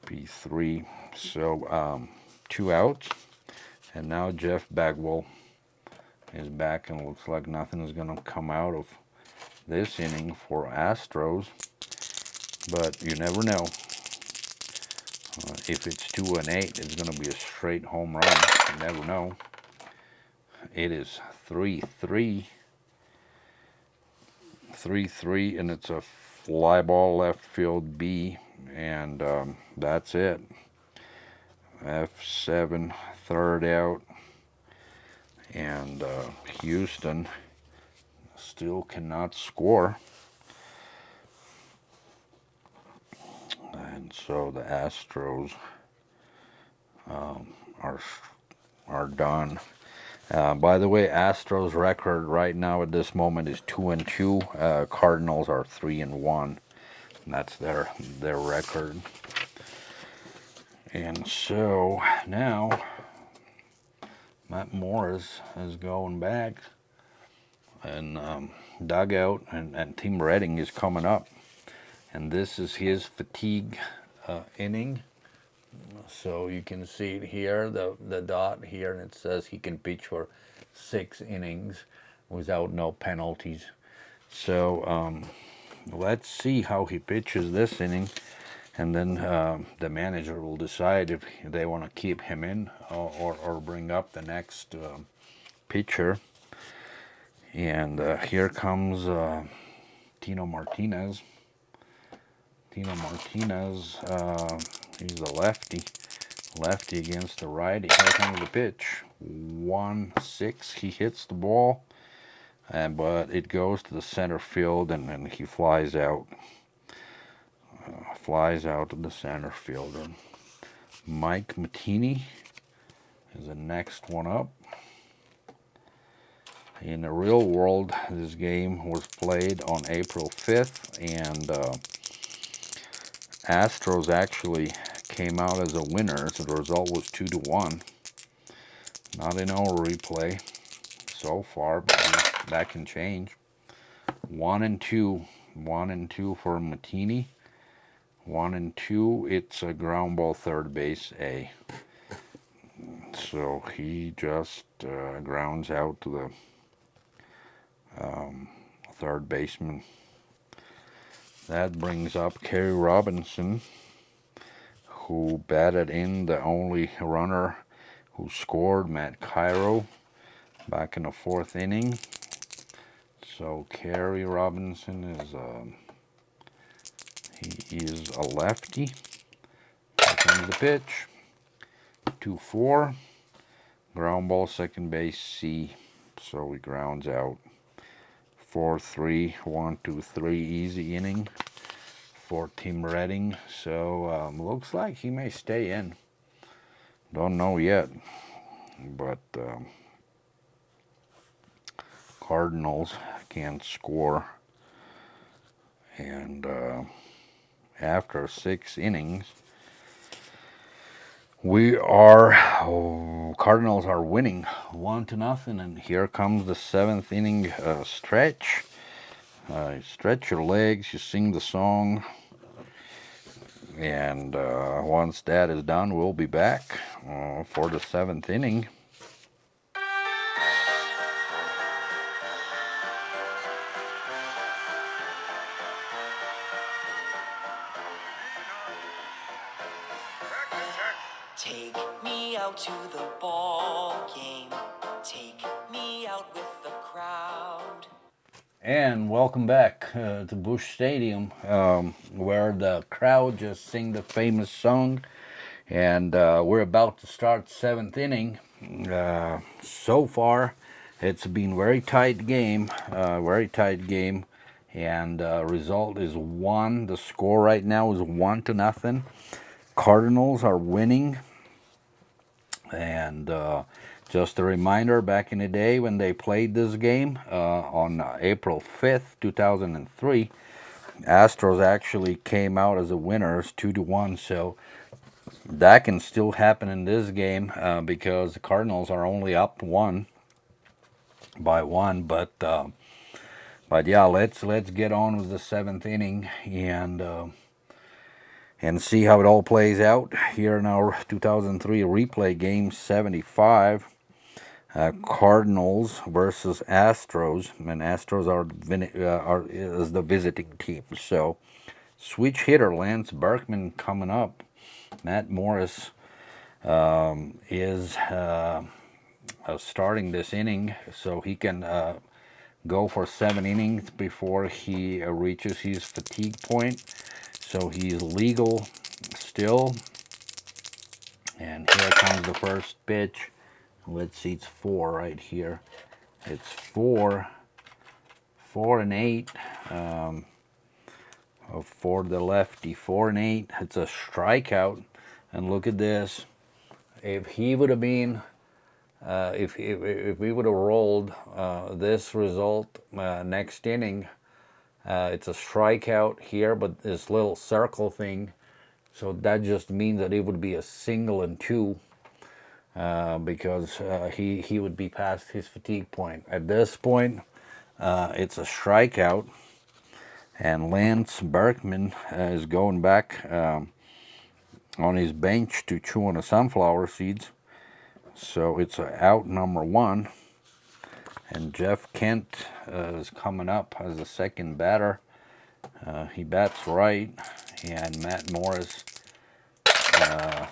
S1: P3. So 2 outs, and now Jeff Bagwell is back, and looks like nothing is gonna come out of this inning for Astros, but you never know. If it's 2-8, it's going to be a straight home run. You never know. It is 3-3. 3-3, and it's a fly ball left field B, and that's it. F7, third out, and Houston still cannot score. And so the Astros are done. By the way, Astros record right now at this moment is 2-2. Cardinals are 3-1. That's their record. And so now Matt Morris is going back and dugout, and Tim Redding is coming up. And this is his fatigue inning. So you can see it here, the dot here, and it says he can pitch for 6 innings without no penalties. So let's see how he pitches this inning, and then the manager will decide if they want to keep him in or bring up the next pitcher. And here comes Tino Martinez. Tino Martinez, he's a lefty. Lefty against the righty. Here comes the pitch. 1-6. He hits the ball, but it goes to the center field, and then he flies out. Flies out to the center fielder. Mike Matheny is the next one up. In the real world, this game was played on April 5th, and Astros actually came out as a winner, so the result was 2-1. Not in our replay so far, but that can change. 1-2. 1-2 for Matheny. 1-2. It's a ground ball, third base, A. So he just grounds out to the third baseman. That brings up Kerry Robinson, who batted in, the only runner who scored, Matt Cairo, back in the 4th inning. So Kerry Robinson is he is a lefty. Here comes the pitch. 2-4. Ground ball, second base, C. So he grounds out. 4-3. 1-2-3. Easy inning for Tim Redding. So looks like he may stay in. Don't know yet. But Cardinals can't score. And after 6 innings, Cardinals are winning 1-0, and here comes the 7th inning stretch. Stretch your legs, you sing the song, and once that is done, we'll be back for the 7th inning.
S2: Take me out to the ball game. Take me out with the crowd.
S1: And welcome back to Busch Stadium, where the crowd just sing the famous song. And we're about to start 7th inning. So far, it's been very tight game, and result is 1. The score right now is 1-0. Cardinals are winning. And just a reminder, back in the day when they played this game on April 5th, 2003, Astros actually came out as the winners, 2-1. So that can still happen in this game because the Cardinals are only up 1 by 1. But yeah, let's get on with the 7th inning and see how it all plays out here in our 2003 replay game 75. Cardinals versus Astros, and Astros is the visiting team. So switch hitter Lance Berkman coming up. Matt Morris is starting this inning, so he can go for 7 innings before he reaches his fatigue point. So he's legal still. And here comes the first pitch. Let's see, it's 4 right here. It's 4 and 8 for the lefty. 4 and 8. It's a strikeout. And look at this. If he would have been If we would have rolled this result next inning, it's a strikeout here, but this little circle thing, so that just means that it would be a single and two, because he would be past his fatigue point. At this point, it's a strikeout, and Lance Berkman is going back on his bench to chew on the sunflower seeds. So it's out number one, and Jeff Kent is coming up as the second batter. He bats right, and Matt Morris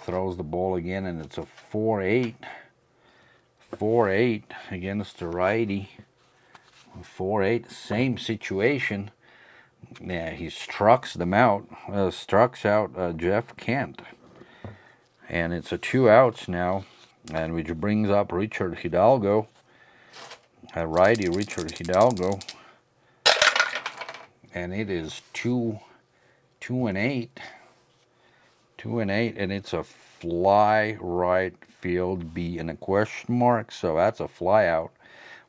S1: throws the ball again, and it's a 4-8. 4-8 against the righty. 4-8, same situation. Yeah, he strucks out Jeff Kent. And it's a 2 outs now, and which brings up Richard Hidalgo, a righty Richard Hidalgo, and it is 2-8, and it's a fly right field B and a question mark, so that's a fly out.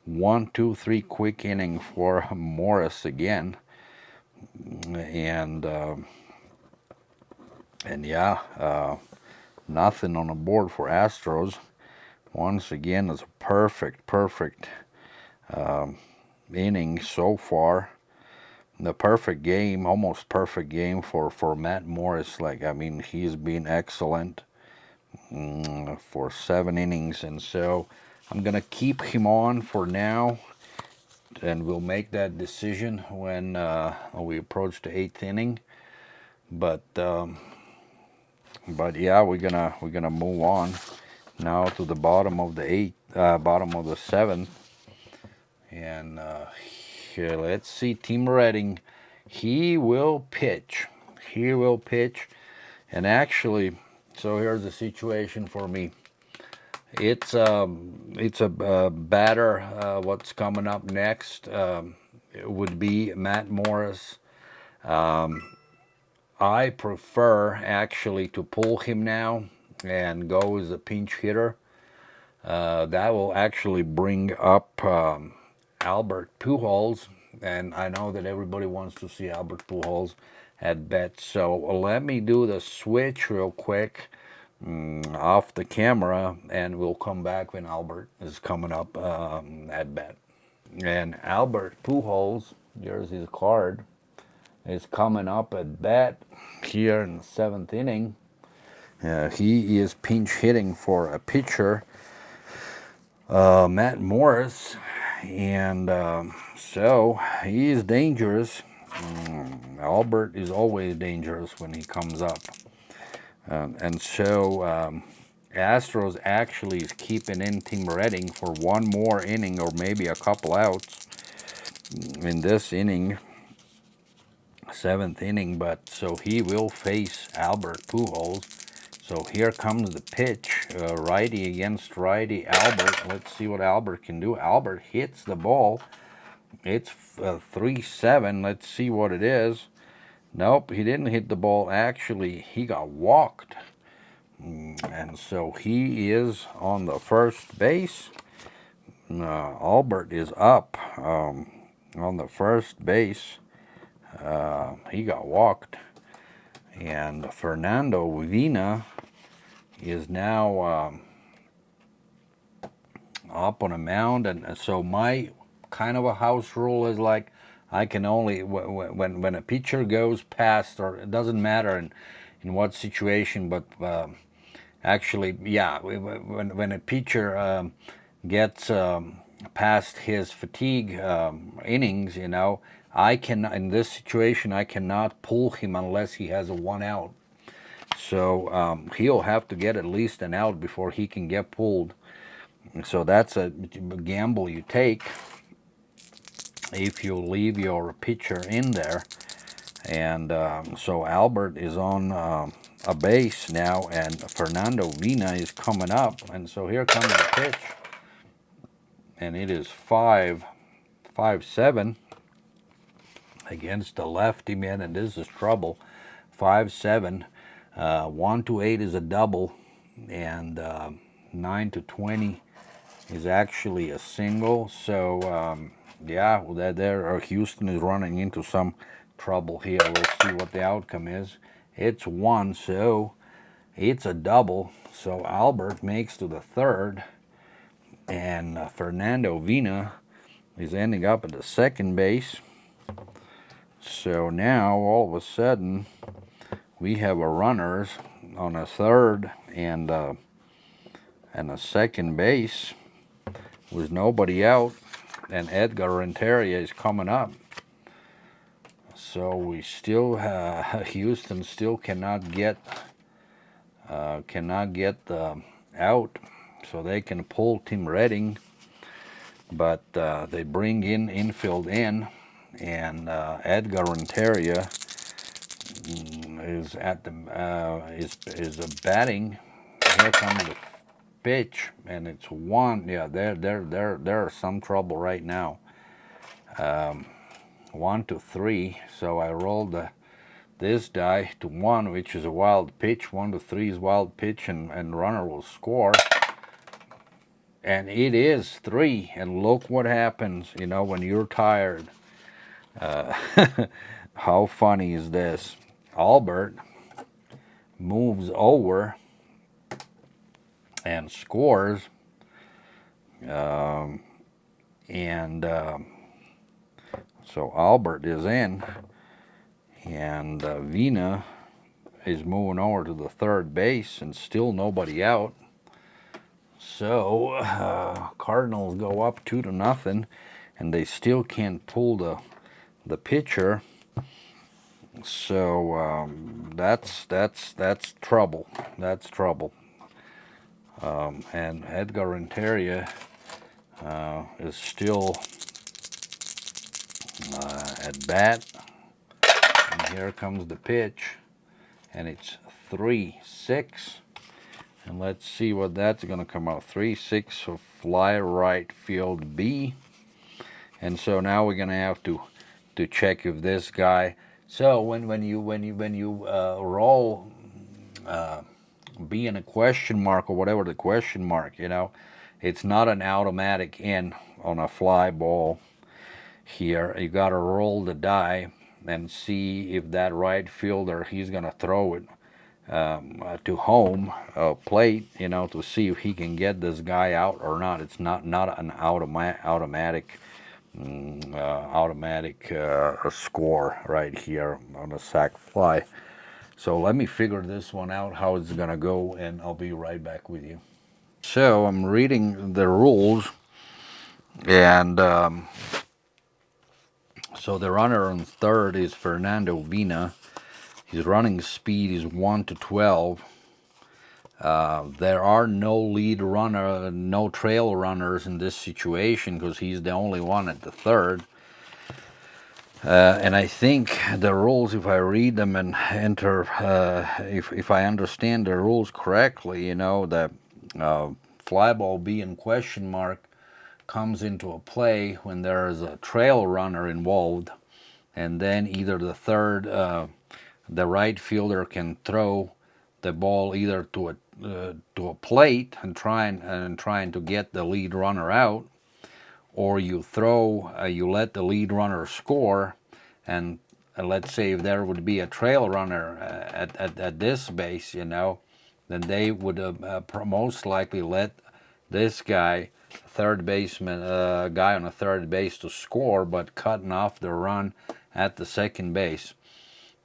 S1: 1, 2, 3 quick inning for Morris again, and yeah, nothing on the board for Astros. Once again, it's a perfect inning so far. The perfect game, almost perfect game for Matt Morris. Like, I mean, he's been excellent for 7 innings, and so I'm gonna keep him on for now, and we'll make that decision when we approach the 8th inning. But yeah, we're gonna move on now to the bottom of the bottom of the 7th, and here, let's see. Tim Redding, he will pitch. He will pitch, and actually, so here's the situation for me. It's a batter. What's coming up next would be Matt Morris. I prefer actually to pull him now and go as a pinch hitter. That will actually bring up Albert Pujols, and I know that everybody wants to see Albert Pujols at bat. So let me do the switch real quick off the camera, and we'll come back when Albert is coming up at bat. And Albert Pujols, here's his card, is coming up at bat here in the 7th inning. He is pinch hitting for a pitcher, Matt Morris, and so he is dangerous. Albert is always dangerous when he comes up, and so Astros actually is keeping in Tim Redding for one more inning, or maybe a couple outs in this inning, 7th inning. But so he will face Albert Pujols. So here comes the pitch, righty against righty. Albert, let's see what Albert can do. Albert hits the ball. It's 3-7. Let's see what it is. Nope, he didn't hit the ball. Actually, he got walked. And so he is on the first base. Albert is up on the first base. He got walked. And Fernando Vina is now up on a mound. And so my kind of a house rule is like, I can only, when a pitcher goes past, or it doesn't matter in what situation, but actually, yeah, when a pitcher gets past his fatigue innings, you know, I can, in this situation, I cannot pull him unless he has a 1 out. So he'll have to get at least an out before he can get pulled. So that's a gamble you take if you leave your pitcher in there. And so Albert is on a base now, and Fernando Vina is coming up. And so here comes the pitch, and it is 5-7 against the lefty, man, and this is trouble. 5-7. 1-8 is a double, and 9-20 is actually a single. So yeah, well, there Houston is running into some trouble here. We'll see what the outcome is. It's one, so it's a double. So Albert makes to the third, and Fernando Vina is ending up at the second base. So now all of a sudden we have a runners on a third and a second base with nobody out, and Edgar Renteria is coming up. So we still Houston still cannot get out, so they can pull Tim Redding, but they bring in infield in, and Edgar Renteria is at the is batting. Here comes the pitch, and it's one. Yeah, there's some trouble right now. 1-3. So I rolled this die to 1, which is a wild pitch. 1-3 is wild pitch, and runner will score. And it is 3. And look what happens, you know, when you're tired. How funny is this? Albert moves over and scores. So Albert is in, and Vina is moving over to the third base, and still nobody out. So Cardinals go up 2-0, and they still can't pull the pitcher. So that's trouble. That's trouble. And Edgar Renteria is still at bat. And here comes the pitch, and it's 3-6. And let's see what that's going to come out. 3-6 for fly right field B. And so now we're going to have to check if this guy. So when you roll B in a question mark or whatever the question mark, you know, it's not an automatic in on a fly ball. Here you got to roll the die and see if that right fielder, he's going to throw it to home plate, you know, to see if he can get this guy out or not. It's not an automatic score right here on a sac fly. So let me figure this one out, how it's gonna go, and I'll be right back with you. So I'm reading the rules, and so the runner on third is Fernando Vina. His running speed is 1-12. There are no lead runner, no trail runners in this situation because he's the only one at the third. And I think the rules, if I read them and enter, if I understand the rules correctly, you know, the fly ball B in question mark comes into a play when there is a trail runner involved, and then either the third, the right fielder can throw the ball either to a plate and trying to get the lead runner out, or you let the lead runner score, and let's say if there would be a trail runner at this base, you know, then they would most likely let this guy, third baseman, guy on a third base, to score, but cutting off the run at the second base.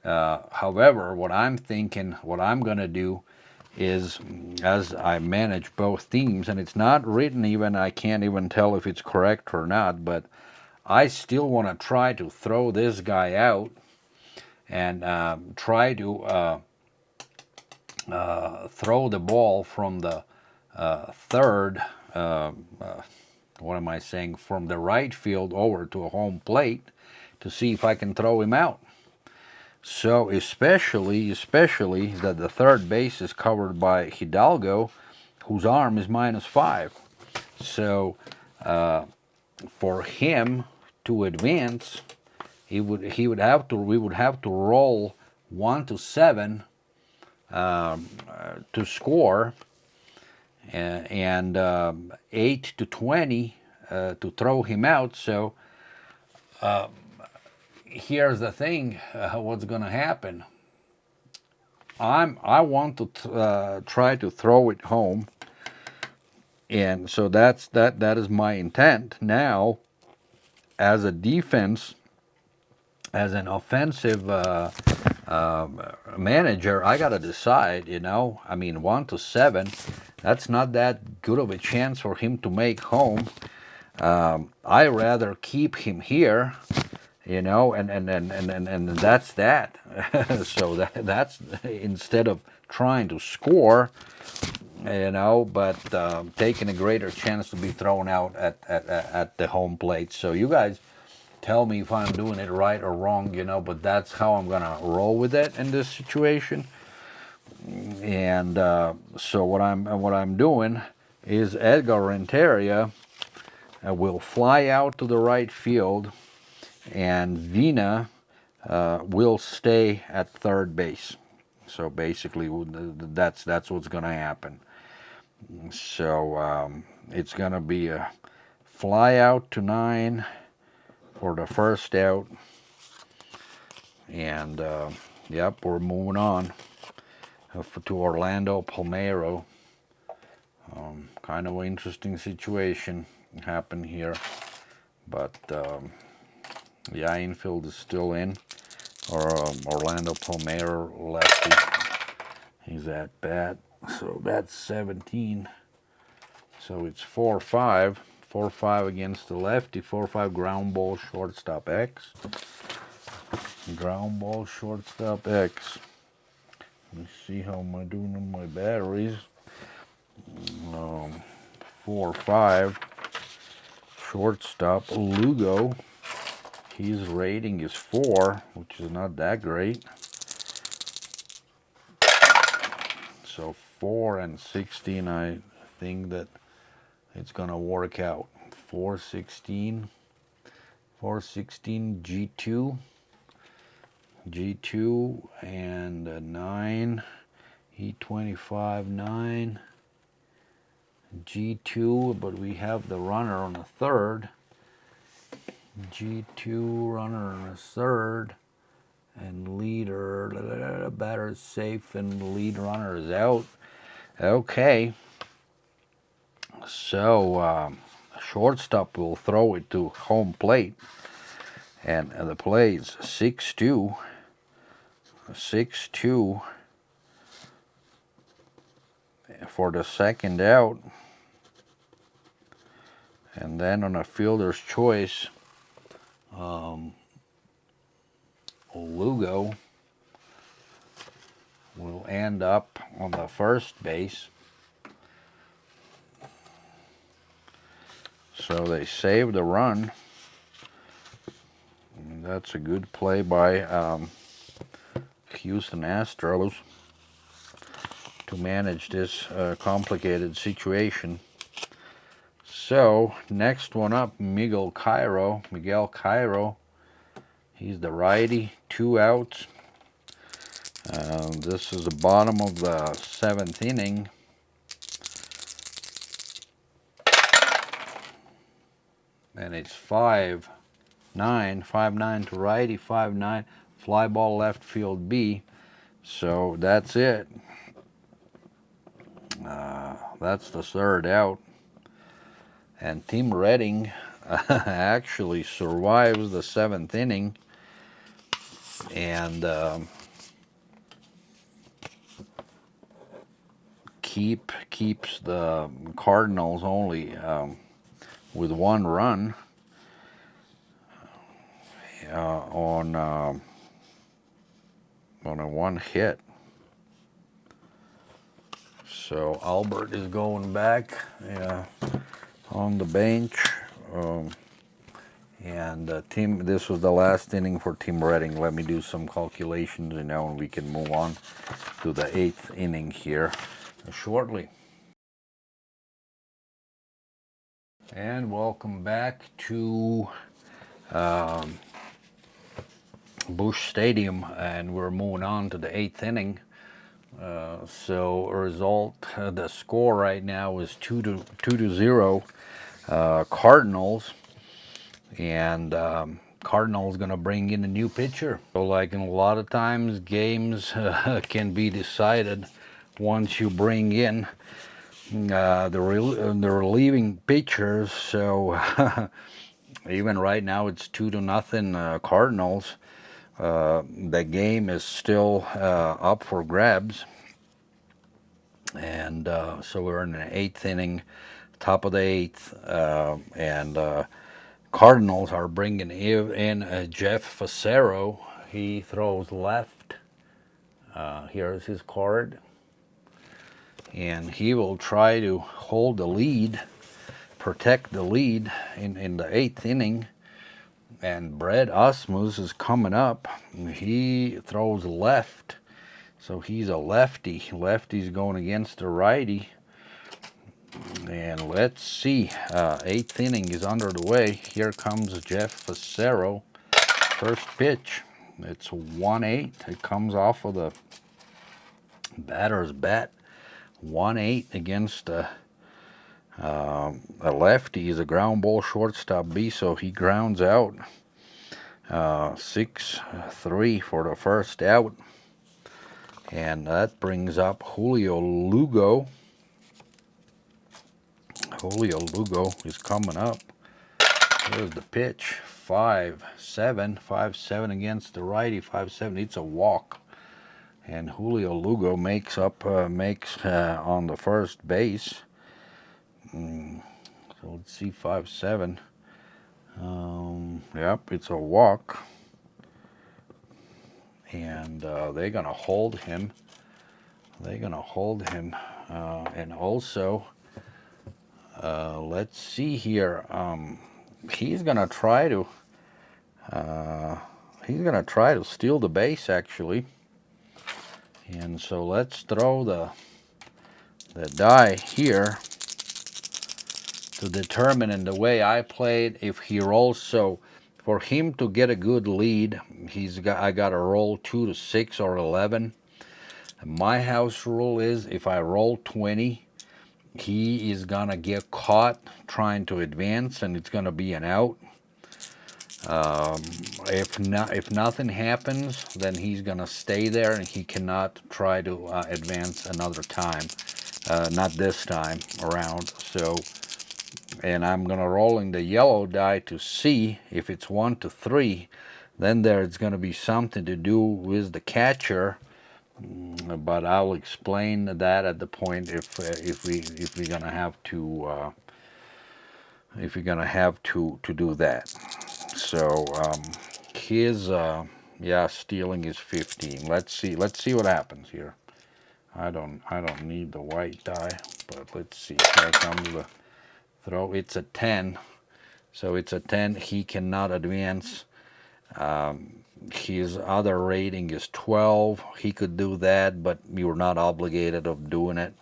S1: However, what I'm thinking, what I'm gonna do is, as I manage both teams, and it's not written even, I can't even tell if it's correct or not, but I still want to try to throw this guy out and try to throw the ball from the third, what am I saying, from the right field over to a home plate to see if I can throw him out. So especially that the third base is covered by Hidalgo, whose arm is -5. So for him to advance, we would have to roll 1-7 to score, and 8 to 20 to throw him out. So here's the thing: what's going to happen? I want to try to throw it home, and so that is my intent. Now, as a defense, as an offensive manager, I gotta decide. I mean, 1 to 7. That's not that good of a chance for him to make home. I rather keep him here, and that's that. So that's instead of trying to score, but taking a greater chance to be thrown out at the home plate. So you guys tell me if I'm doing it right or wrong, but that's how I'm gonna roll with it in this situation. And so what I'm doing is Edgar Renteria will fly out to the right field, and Vina will stay at third base. So basically, that's what's going to happen. So it's going to be a fly out to 9 for the first out, and yep, we're moving on to Orlando Palmeiro. Kind of an interesting situation happened here, but the infield is still in. Orlando Palmeiro, lefty. He's at bat. So that's 17. So it's 4-5. 4-5 against the lefty. 4-5 ground ball, shortstop X. Ground ball, shortstop X. Let me see how am I doing on my batteries. 4-5. Shortstop Lugo. His rating is 4, which is not that great. So 4 and 16, I think that it's gonna work out. 416, 416 G2, and 9, E25 9, G2, but we have the runner on the third. G2 runner on the third, and leader, batter is safe, and lead runner is out. Okay. So shortstop will throw it to home plate, and the play is 6-2. 6-2 for the second out, and then on a fielder's choice, Lugo will end up on the first base. So they save the run. And that's a good play by Houston Astros to manage this complicated situation. So next one up, Miguel Cairo. He's the righty, 2 outs. This is the bottom of the 7th inning. And it's 5-9 to righty, 5-9, fly ball left field B. So that's it. That's the third out. And Team Reading actually survives the 7th inning, and keeps the Cardinals only with 1 run on a 1 hit. So Albert is going back on the bench, and this was the last inning for Team Reading. Let me do some calculations, and we can move on to the 8th inning here shortly. And welcome back to Busch Stadium, and we're moving on to the 8th inning. So result, the score right now is 2-0 Cardinals, and Cardinals gonna bring in a new pitcher. So like in a lot of times, games can be decided once you bring in the relieving pitchers. So even right now it's 2-0 Cardinals. The game is still up for grabs, and so we're in the 8th inning, top of the 8th, and Cardinals are bringing in Jeff Facero. He throws left. Here's his card, and he will try to hold the lead, protect the lead in the 8th inning. And Brad Osmus is coming up. He throws left, so he's a lefty. Lefty's going against the righty. And let's see, 8th inning is under the way. Here comes Jeff Facero. First pitch, it's 1-8. It comes off of the batter's bat. 1-8 against a lefty. Is a ground ball, shortstop B, so he grounds out. 6-3 for the first out. And that brings up Julio Lugo. Julio Lugo is coming up. Here's the pitch. 5-7. 5-7 against the righty. 5-7. It's a walk. And Julio Lugo makes on the first base. So let's see, 5-7. Yep, it's a walk. And they're going to hold him. And also, let's see here. He's going to try to steal the base, actually. And so let's throw the die here to determine, in the way I played, if he rolls. So for him to get a good lead, I got to roll 2 to 6 or 11. My house rule is if I roll 20, he is gonna get caught trying to advance, and it's gonna be an out. If nothing happens, then he's gonna stay there, and he cannot try to advance another time. Not this time around. So, and I'm gonna roll in the yellow die to see if it's 1 to 3. Then there's gonna be something to do with the catcher. But I'll explain that at the point if we're gonna have to do that. So his stealing is 15. Let's see what happens here. I don't need the white die, but let's see. Here comes the throw. It's a 10, so it's a 10. He cannot advance. His other rating is 12. He could do that, but you were not obligated of doing it.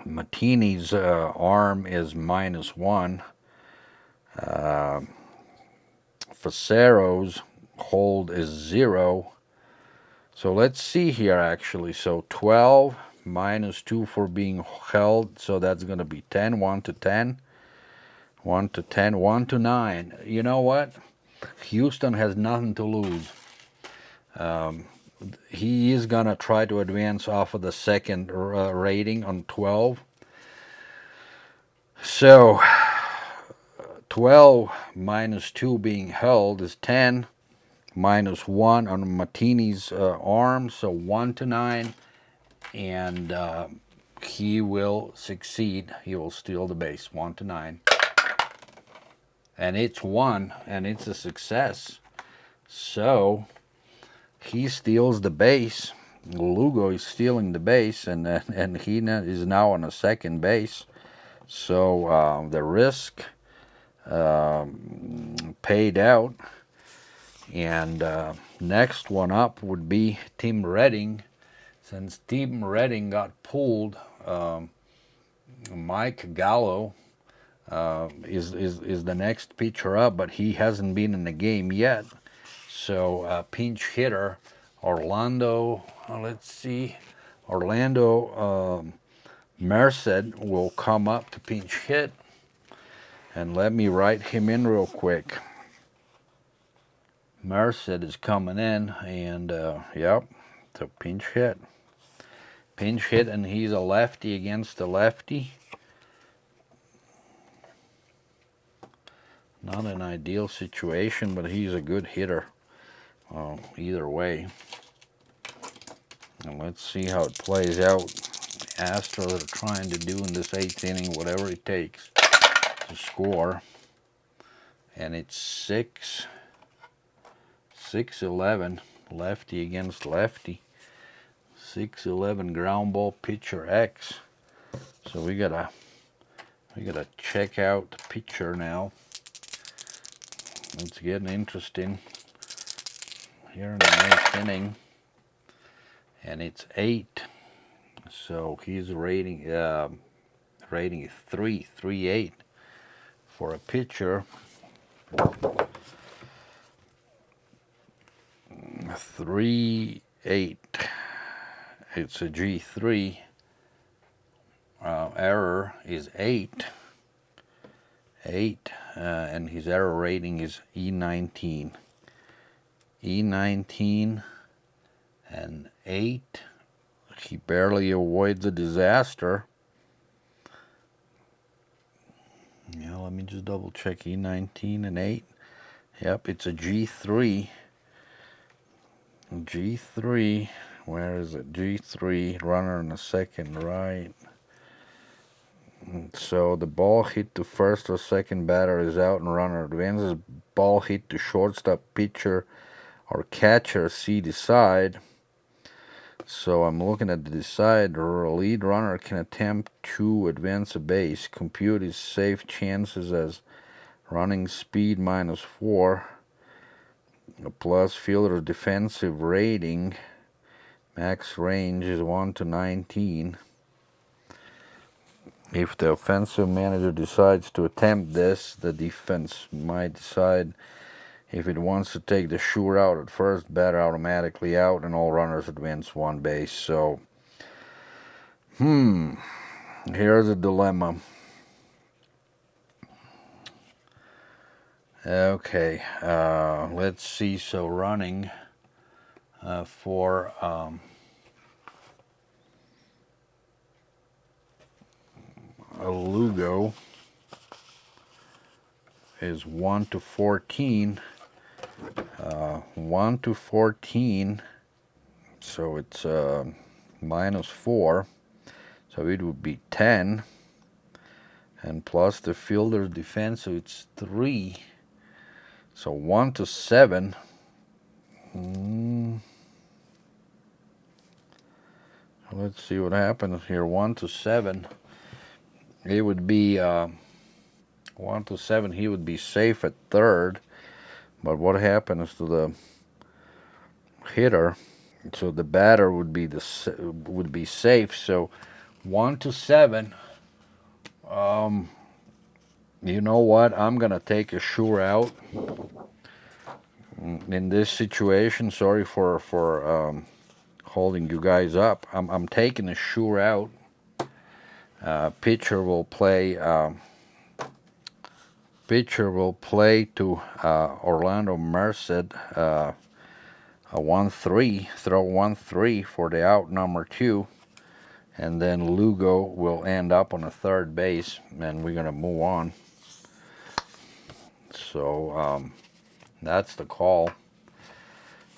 S1: Martini's arm is -1. Facero's hold is 0. So let's see here, actually. So 12 -2 for being held. So that's going to be 10. 1 to 10. 1 to 10. 1 to 9. You know what? Houston has nothing to lose. He is going to try to advance off of the second rating on 12. So 12 -2 being held is 10. -1 on Martini's arm. So 1 to 9. And he will succeed. He will steal the base. 1 to 9. And it's 1, and it's a success. So he steals the base. Lugo is stealing the base, and he is now on a second base. So the risk paid out. And next one up would be Tim Redding. Since Tim Redding got pulled, Mike Gallo is the next pitcher up, but he hasn't been in the game yet. So pinch hitter Orlando, let's see, Orlando Merced will come up to pinch hit. And let me write him in real quick. Merced is coming in, and yep, it's a pinch hit. Pinch hit, and he's a lefty against a lefty. Not an ideal situation, but he's a good hitter either way. And let's see how it plays out. The Astros are trying to do in this 8th inning whatever it takes to score. And it's 6-11, lefty against lefty. 6-11 ground ball pitcher X. So we gotta check out the pitcher now. It's getting interesting here in the 9th inning, and it's 8. So he's rating is 3.38 for a pitcher. 3.8. It's a G3. Error is 8. And his error rating is E19. E19 and 8. He barely avoids a disaster. Yeah, let me just double check. E19 and 8. Yep, it's a G3. G3. Where is it? G3. Runner in the second, right. So the ball hit to first or second batter is out and runner advances. Ball hit to shortstop, pitcher, or catcher, see the side. So I'm looking at the side. The lead runner can attempt to advance a base. Compute his safe chances as running speed -4, plus fielder's defensive rating. Max range is 1-19. If the offensive manager decides to attempt this, the defense might decide if it wants to take the sure out at first, batter automatically out, and all runners advance 1 base. So, here's a dilemma. Okay, let's see. So running for a Lugo is 1-14. 1-14. So it's -4. So it would be 10. And plus the fielder's defense, so it's 3. So 1-7. Let's see what happens here. 1-7. It would be 1-7. He would be safe at third. But what happens to the hitter? So the batter would be safe. So 1-7. You know what? I'm gonna take a sure out in this situation. Sorry for holding you guys up. I'm taking a sure out. Pitcher will play. Pitcher will play to Orlando Merced a 1-3, throw 1-3 for the out number 2, and then Lugo will end up on a third base, and we're gonna move on. So that's the call.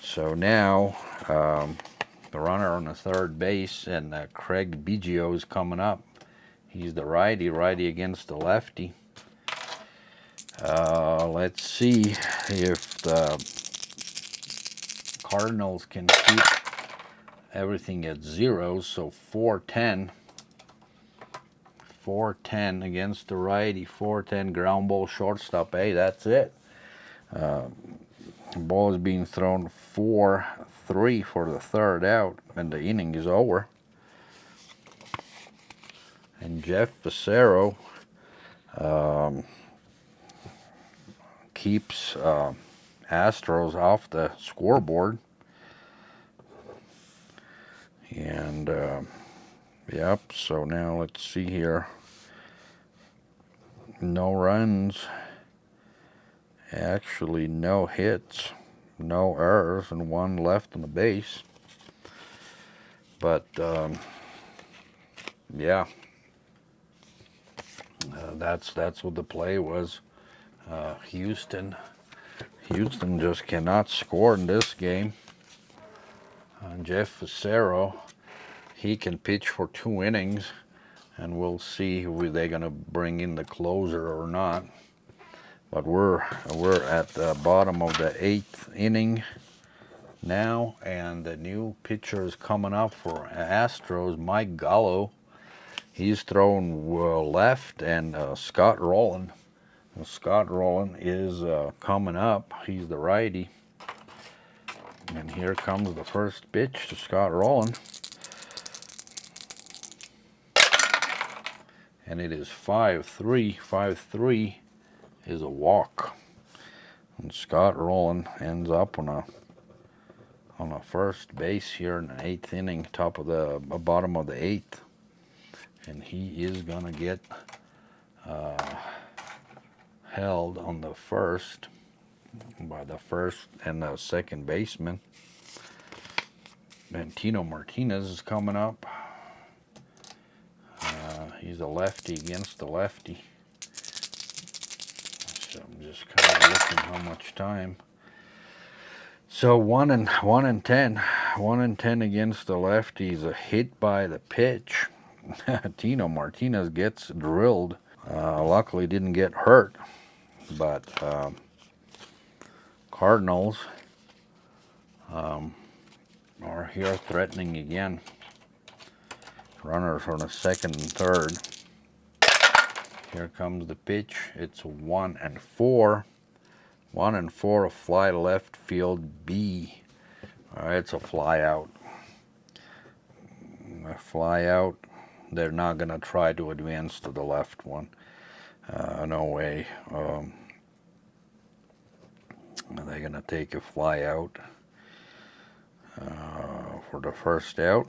S1: So now the runner on the third base, and Craig Biggio is coming up. He's the righty against the lefty. Let's see if the Cardinals can keep everything at 0. So 4-10. 4-10 against the righty. 4-10 ground ball shortstop. Hey, that's it. The ball is being thrown 4-3 for the third out, and the inning is over. And Jeff Fassero keeps Astros off the scoreboard. And yep, so now let's see here. No runs, actually no hits, no errors, and one left on the base. But yeah, that's what the play was. Houston just cannot score in this game. Jeff Facero, he can pitch for 2 innings, and we'll see if they're gonna bring in the closer or not. But we're at the bottom of the 8th inning now, and the new pitcher is coming up for Astros, Mike Gallo. He's throwing left, and Scott Rowland. Scott Rowland is coming up. He's the righty. And here comes the first pitch to Scott Rowland. And it is 5-3. 5-3 is a walk. And Scott Rowland ends up on a first base here in the 8th inning, top of the bottom of the 8th. And he is gonna get held on the first by the first and the second baseman. And Tino Martinez is coming up. He's a lefty against the lefty. So I'm just kind of looking how much time. So 1 and 10. 1 and 10 against the lefty is a hit by the pitch. Tino Martinez gets drilled. Luckily didn't get hurt. But Cardinals are here threatening again. Runners on the second and third. Here comes the pitch. It's 1 and 4. 1 and 4, a fly left field B. All right, it's a fly out. A fly out. They're not going to try to advance to the left one. No way. They're going to take a fly out for the first out.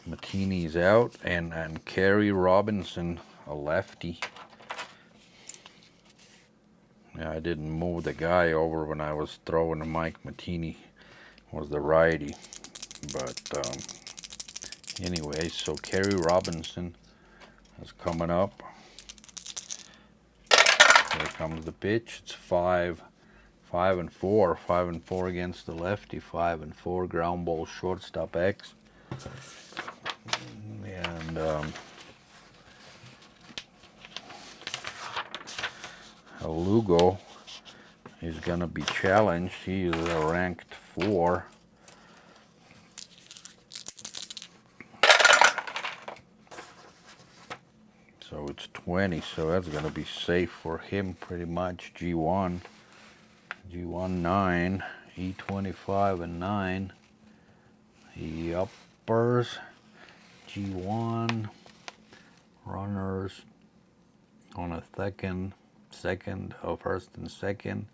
S1: Matini's out, and Kerry Robinson, a lefty. Yeah, I didn't move the guy over when I was throwing. Mike Matini was the righty. But anyway, so Kerry Robinson is coming up. Here comes the pitch. It's 5 and 4. 5 and 4 against the lefty. 5 and 4, ground ball, shortstop X. And Lugo is going to be challenged. He is ranked 4. So it's 20, so that's going to be safe for him pretty much. G1 9, E25 and 9. The uppers, G1, runners on a second, first and second.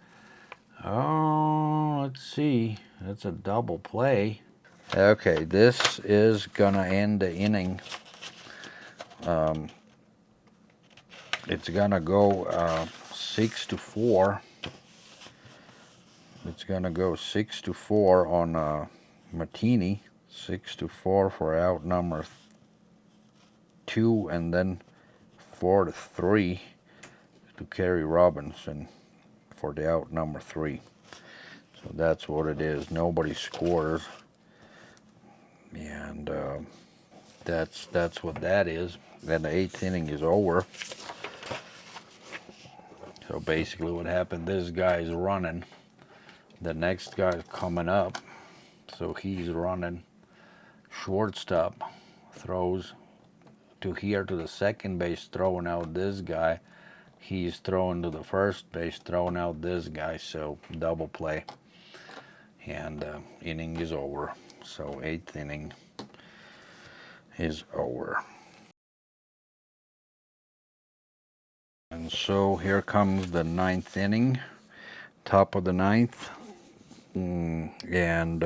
S1: Oh, let's see. That's a double play. Okay, this is gonna end the inning. It's gonna go 6-4. It's gonna go 6-4 on Martini. 6-4 for out number 2, and then 4-3 to Kerry Robinson for the out number 3. So that's what it is. Nobody scores, and that's what that is. Then the 8th inning is over. So basically what happened, this guy's running. The next guy's coming up. So he's running. Shortstop throws to here to the second base, throwing out this guy. He's throwing to the first base, throwing out this guy. So double play. And inning is over. So 8th inning is over. And so here comes the 9th inning, top of the 9th. And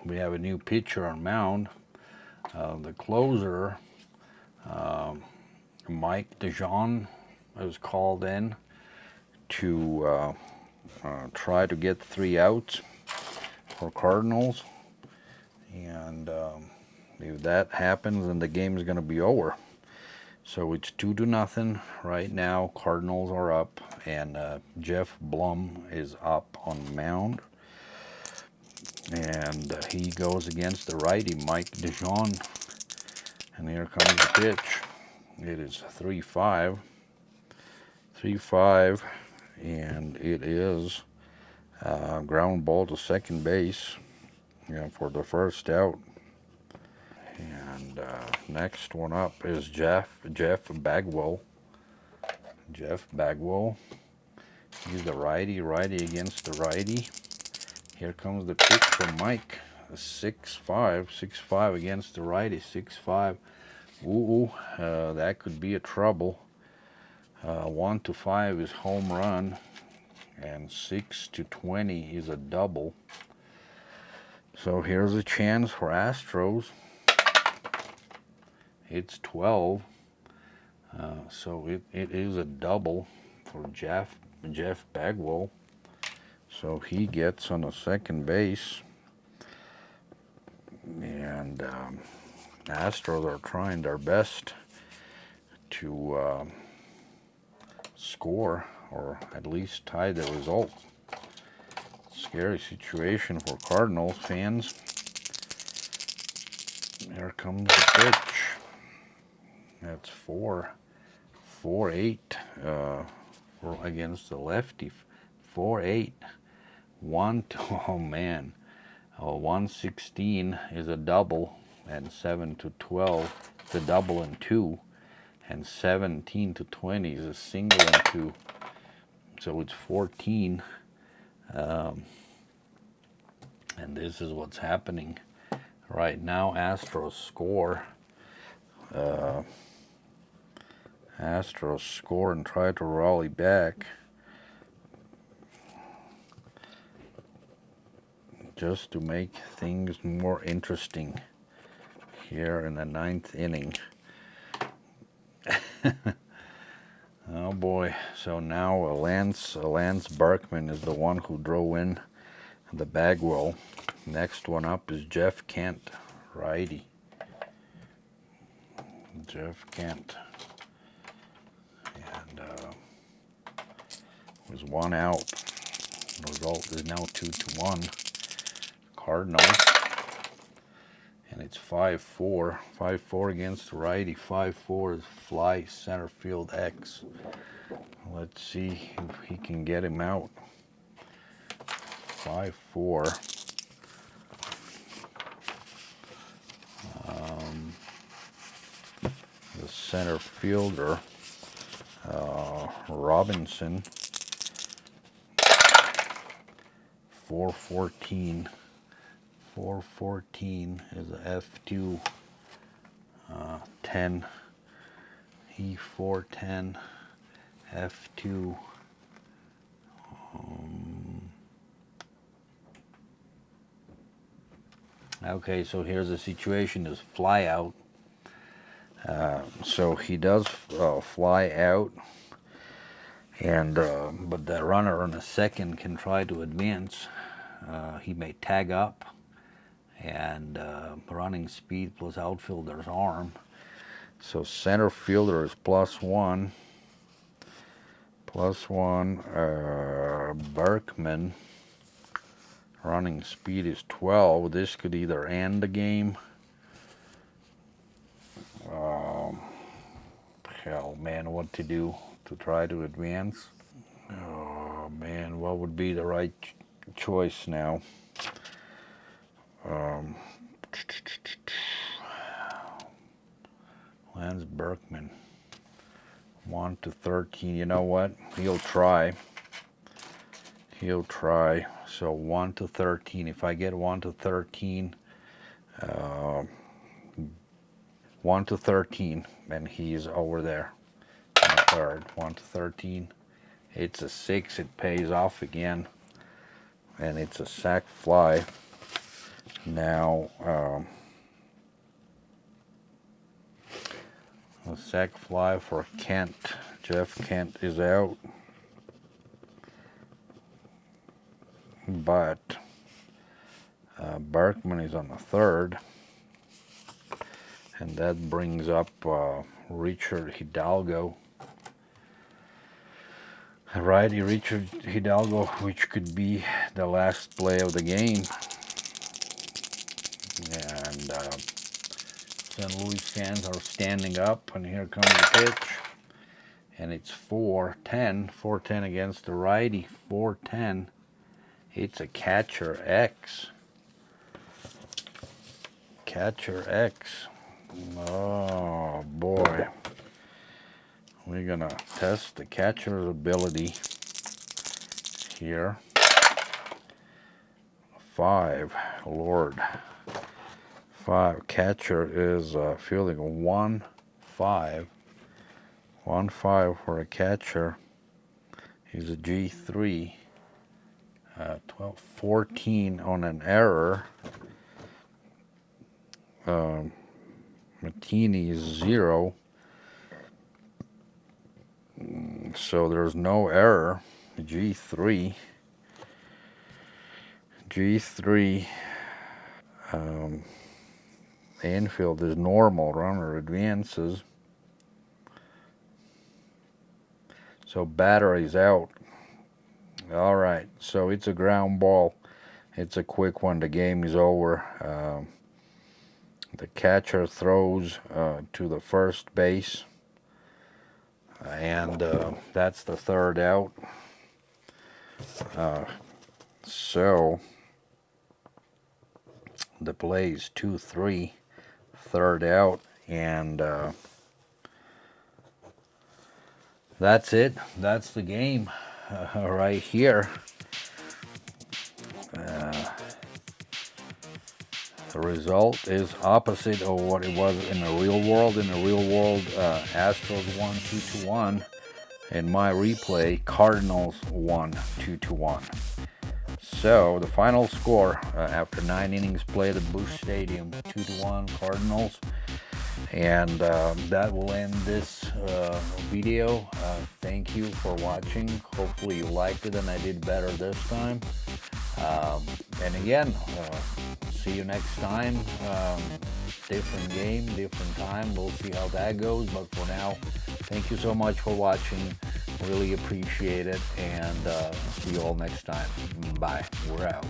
S1: we have a new pitcher on mound. The closer, Mike DeJean, was called in to try to get 3 outs for Cardinals. And if that happens, then the game is going to be over. So it's 2-0 right now. Cardinals are up, and Jeff Blum is up on the mound. And he goes against the righty, Mike DeJean. And here comes the pitch. It is 3-5. 3-5. And it is ground ball to second base, for the first out. And next one up is Jeff Bagwell. Jeff Bagwell. He's the righty against the righty. Here comes the pitch from Mike. 6-5. 6-5 against the righty. 6-5. Ooh, that could be a trouble. 1-5 is home run, and 6-20 is a double. So here's a chance for Astros. It's 12. So it is a double for Jeff Bagwell. So he gets on the second base. And Astros are trying their best to score, or at least tie the result. Scary situation for Cardinals fans. Here comes the pitch. That's 4-8 against the lefty. 4-8. Oh man. 116 is a double, and 7-12 is a double and 2, and 17-20 is a single and 2. So it's 14. And this is what's happening right now. Astros score. Astros score and try to rally back. Just to make things more interesting here in the 9th inning. Oh boy. So now Lance Berkman is the one who drove in the Bagwell. Next one up is Jeff Kent, righty. Jeff Kent. And was 1 out. The result is now 2-1. Cardinals. And it's 5-4. 5-4 against the righty. 5-4 is fly center field X. Let's see if he can get him out. 5-4. The center fielder, Robinson. 414. 414 is a F2 10. E410 F2. Okay, so here's the situation: is fly out. So he does fly out, and but the runner on the second can try to advance. He may tag up, and running speed plus outfielder's arm. So center fielder is +1. +1. Berkman. Running speed is 12. This could either end the game. Hell, man, what to do to try to advance? Oh, man, what would be the right choice now? Lance Berkman. 1-13. You know what? He'll try. He'll try. So 1-13. If I get 1-13, 1-13, and he's over there in the third. 1-13. It's a 6. It pays off again. and it's a sac fly. Now, a sac fly for Kent. Jeff Kent is out, but Barkman is on the third, and that brings up Richard Hidalgo. Righty Richard Hidalgo, which could be the last play of the game. And St. Louis fans are standing up, and here comes the pitch. And it's 4-10. 4-10 against the righty. 4-10. It's a catcher X. Catcher X. Oh boy. We're gonna test the catcher's ability here. 5. Lord. 5. Catcher is fielding a 1-5. 1-5 for a catcher. He's a G3. 12, 14 on an error. Martini is 0. So there's no error. G3. G3. Infield is normal. Runner advances. So batter is out. All right. So it's a ground ball. It's a quick one. The game is over. The catcher throws to the first base. And that's the third out. So the play is 2-3, third out, and that's it. That's the game right here. The result is opposite of what it was in the real world. In the real world, Astros won 2-1. In my replay, Cardinals won 2-1. So the final score after 9 innings played at Busch Stadium, 2-1 Cardinals. And that will end this video. Thank you for watching. Hopefully you liked it and I did better this time. And again, see you next time. Different game, different time. We'll see how that goes. But for now, thank you so much for watching. Really appreciate it. And see you all next time. Bye. We're out.